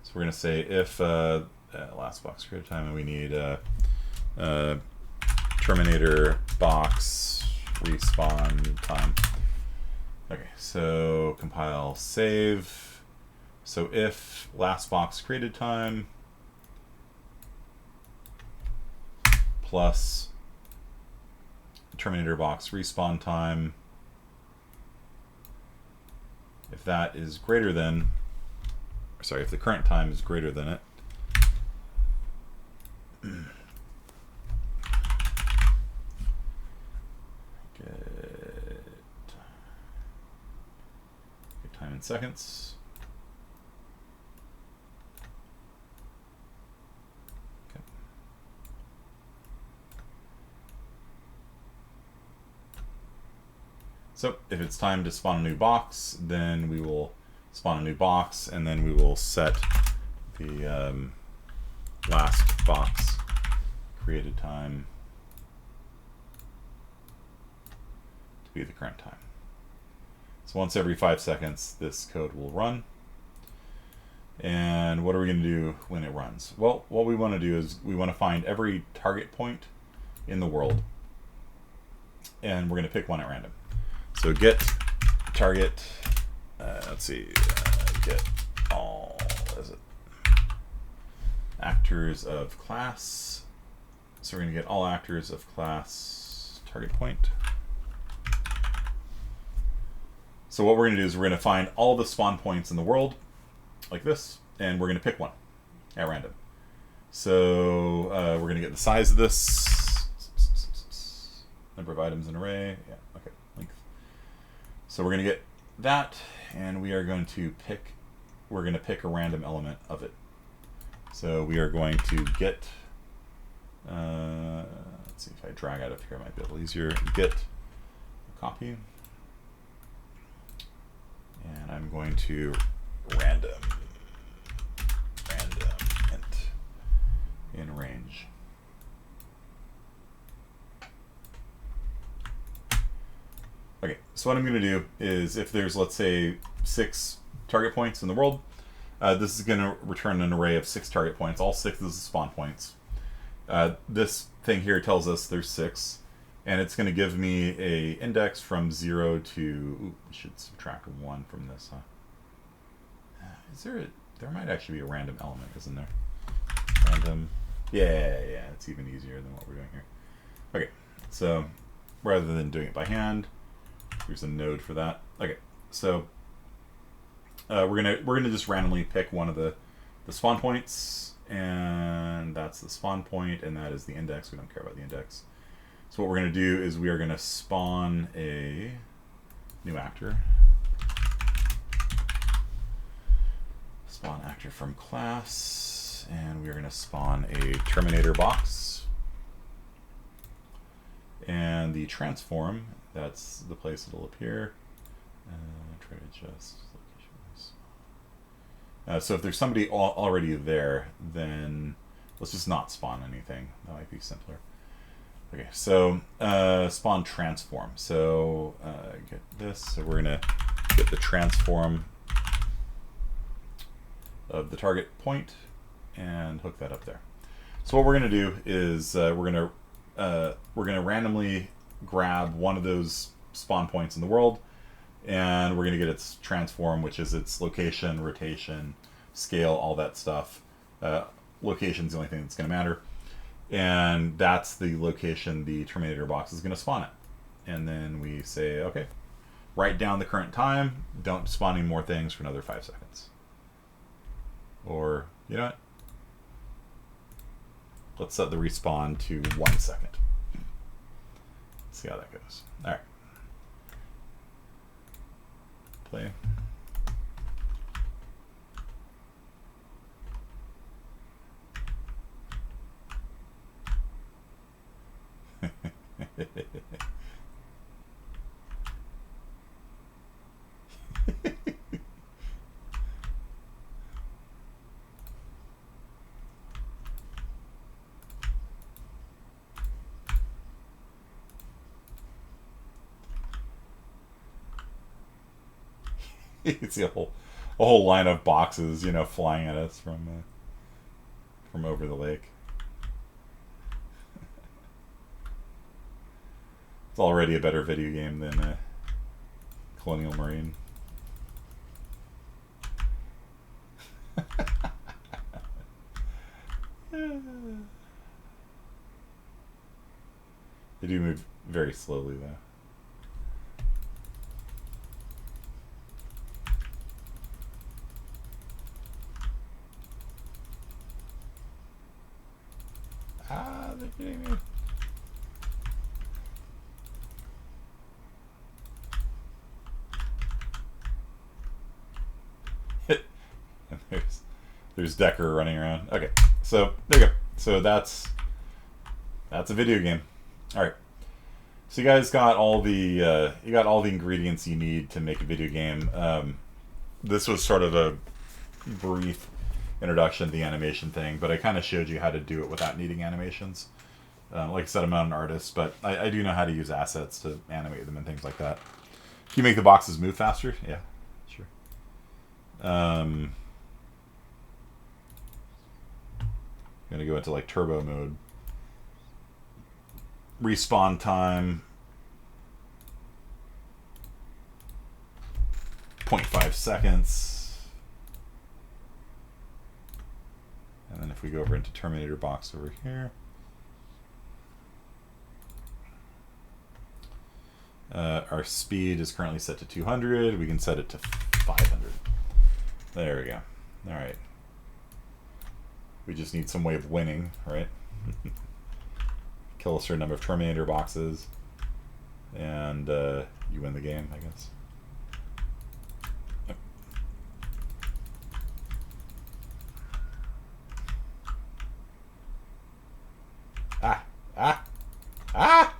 So we're going to say if last box created time, and we need terminator box respawn time. Okay, so compile, save. So if last box created time plus terminator box respawn time, if that is greater than, sorry, if the current time is greater than it, get time in seconds. Okay. So if it's time to spawn a new box, then we will spawn a new box, and then we will set the last box created time to be the current time. So once every 5 seconds, this code will run. And what are we going to do when it runs? Well, what we want to do is we want to find every target point in the world, and we're going to pick one at random. So get target, let's see, get all, what is it? Actors of class. So we're going to get all actors of class target point. So what we're going to do is we're going to find all the spawn points in the world, like this, and we're going to pick one at random. So we're going to get the size of this, number of items in array, yeah, okay, length. So we're going to get that, and we are going to pick, we're going to pick a random element of it. So we are going to get, let's see if I drag out of here, it might be a little easier. Get a copy, and I'm going to random int in range. Okay, so what I'm going to do is if there's, let's say, 6 target points in the world, this is going to return an array of 6 target points. All 6 is the spawn points. This thing here tells us there's 6, and it's going to give me a index from 0 to, ooh, we should subtract 1 from this, huh? Is there a, there might actually be a random element, isn't there? Random, yeah, it's even easier than what we're doing here. Okay, so rather than doing it by hand, here's a node for that. Okay, so we're gonna just randomly pick one of the spawn points, and that's the spawn point, and that is the index. We don't care about the index. So what we're gonna do is we are gonna spawn a new actor. Spawn actor from class, and we are gonna spawn a terminator box. And the transform, that's the place it'll appear. Try to adjust location. So if there's somebody already there, then let's just not spawn anything. That might be simpler. Okay, so spawn transform. So get this. So we're gonna get the transform of the target point and hook that up there. So what we're gonna do is we're gonna randomly grab one of those spawn points in the world, and we're gonna get its transform, which is its location, rotation, scale, all that stuff. Location's the only thing that's gonna matter, and that's the location the terminator box is gonna spawn at. And then we say, okay, write down the current time. Don't spawn any more things for another 5 seconds. Or, you know what? Let's set the respawn to 1 second. Let's see how that goes. All right. Play. You can see a whole line of boxes, you know, flying at us from over the lake. It's already a better video game than Colonial Marine. They do move very slowly, though. Ah, they're getting me. And there's Decker running around. Okay, so there you go. So that's a video game. All right. So you guys got all the ingredients you need to make a video game. This was sort of a brief introduction to the animation thing, but I kind of showed you how to do it without needing animations. Like I said, I'm not an artist, but I do know how to use assets to animate them and things like that. Can you make the boxes move faster? Yeah, sure. Gonna go into like turbo mode. Respawn time 0.5 seconds. And then if we go over into Terminator box over here, our speed is currently set to 200. We can set it to 500. There we go. All right. We just need some way of winning, right? Kill a certain number of Terminator boxes, and you win the game, I guess. Yep. Ah! Ah! Ah!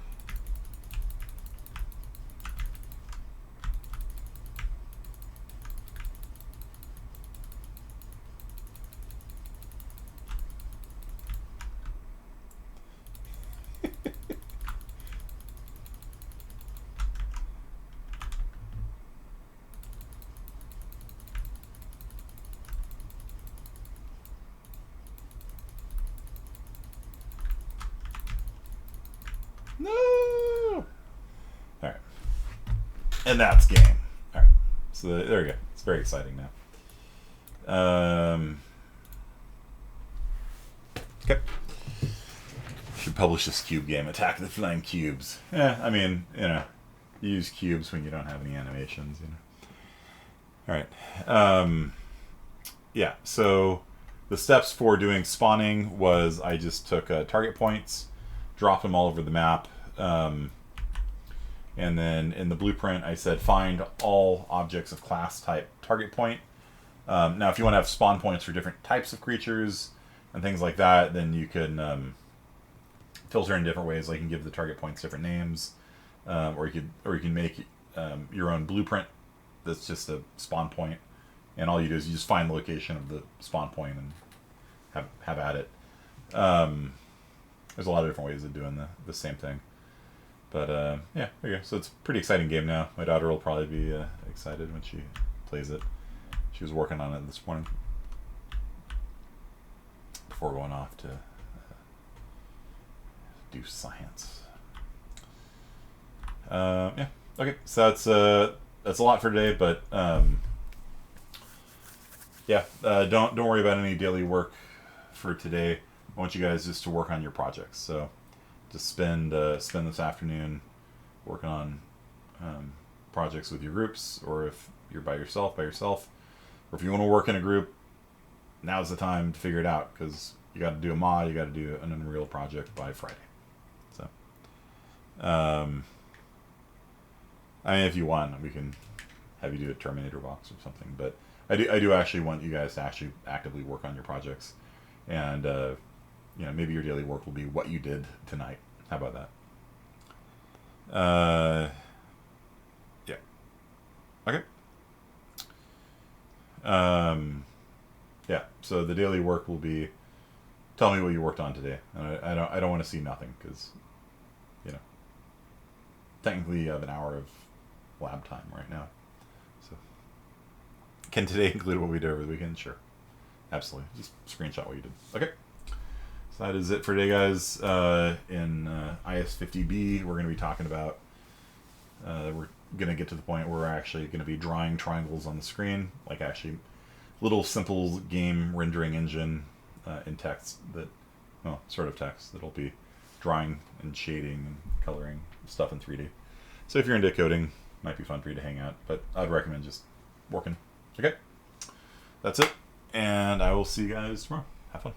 No! Alright. And that's game. Alright. So there we go. It's very exciting now. Okay. Should publish this cube game. Attack the Flying Cubes. Yeah, I mean, you know, you use cubes when you don't have any animations, you know. Alright. Yeah, so the steps for doing spawning was I just took target points, dropped them all over the map, and then in the blueprint I said find all objects of class type target point. Now if you want to have spawn points for different types of creatures and things like that, then you can filter in different ways. Like you can give the target points different names, or you can make your own blueprint that's just a spawn point, and all you do is you just find the location of the spawn point and have at it. There's a lot of different ways of doing the same thing. But yeah, there you go. So it's a pretty exciting game now. My daughter will probably be excited when she plays it. She was working on it this morning before going off to do science. Yeah. Okay. So that's a lot for today, but yeah. Don't worry about any daily work for today. I want you guys just to work on your projects. So just spend this afternoon working on projects with your groups, or if you're by yourself, or if you want to work in a group, now's the time to figure it out, because you got to do a mod, you got to do an Unreal project by Friday. So, I mean, if you want, we can have you do a Terminator box or something. But I do actually want you guys to actually actively work on your projects, and you know, maybe your daily work will be what you did tonight. How about that? Yeah. Okay. Yeah. So the daily work will be, tell me what you worked on today. And I don't want to see nothing, because, you know, technically you have an hour of lab time right now. So can today include what we did over the weekend? Sure. Absolutely. Just screenshot what you did. Okay. So that is it for today, guys. In IS50B, we're going to be talking about, we're going to get to the point where we're actually going to be drawing triangles on the screen, like actually little simple game rendering engine in text that, well, sort of text that'll be drawing and shading and coloring stuff in 3D. So if you're into coding, might be fun for you to hang out, but I'd recommend just working. Okay, that's it, and I will see you guys tomorrow. Have fun.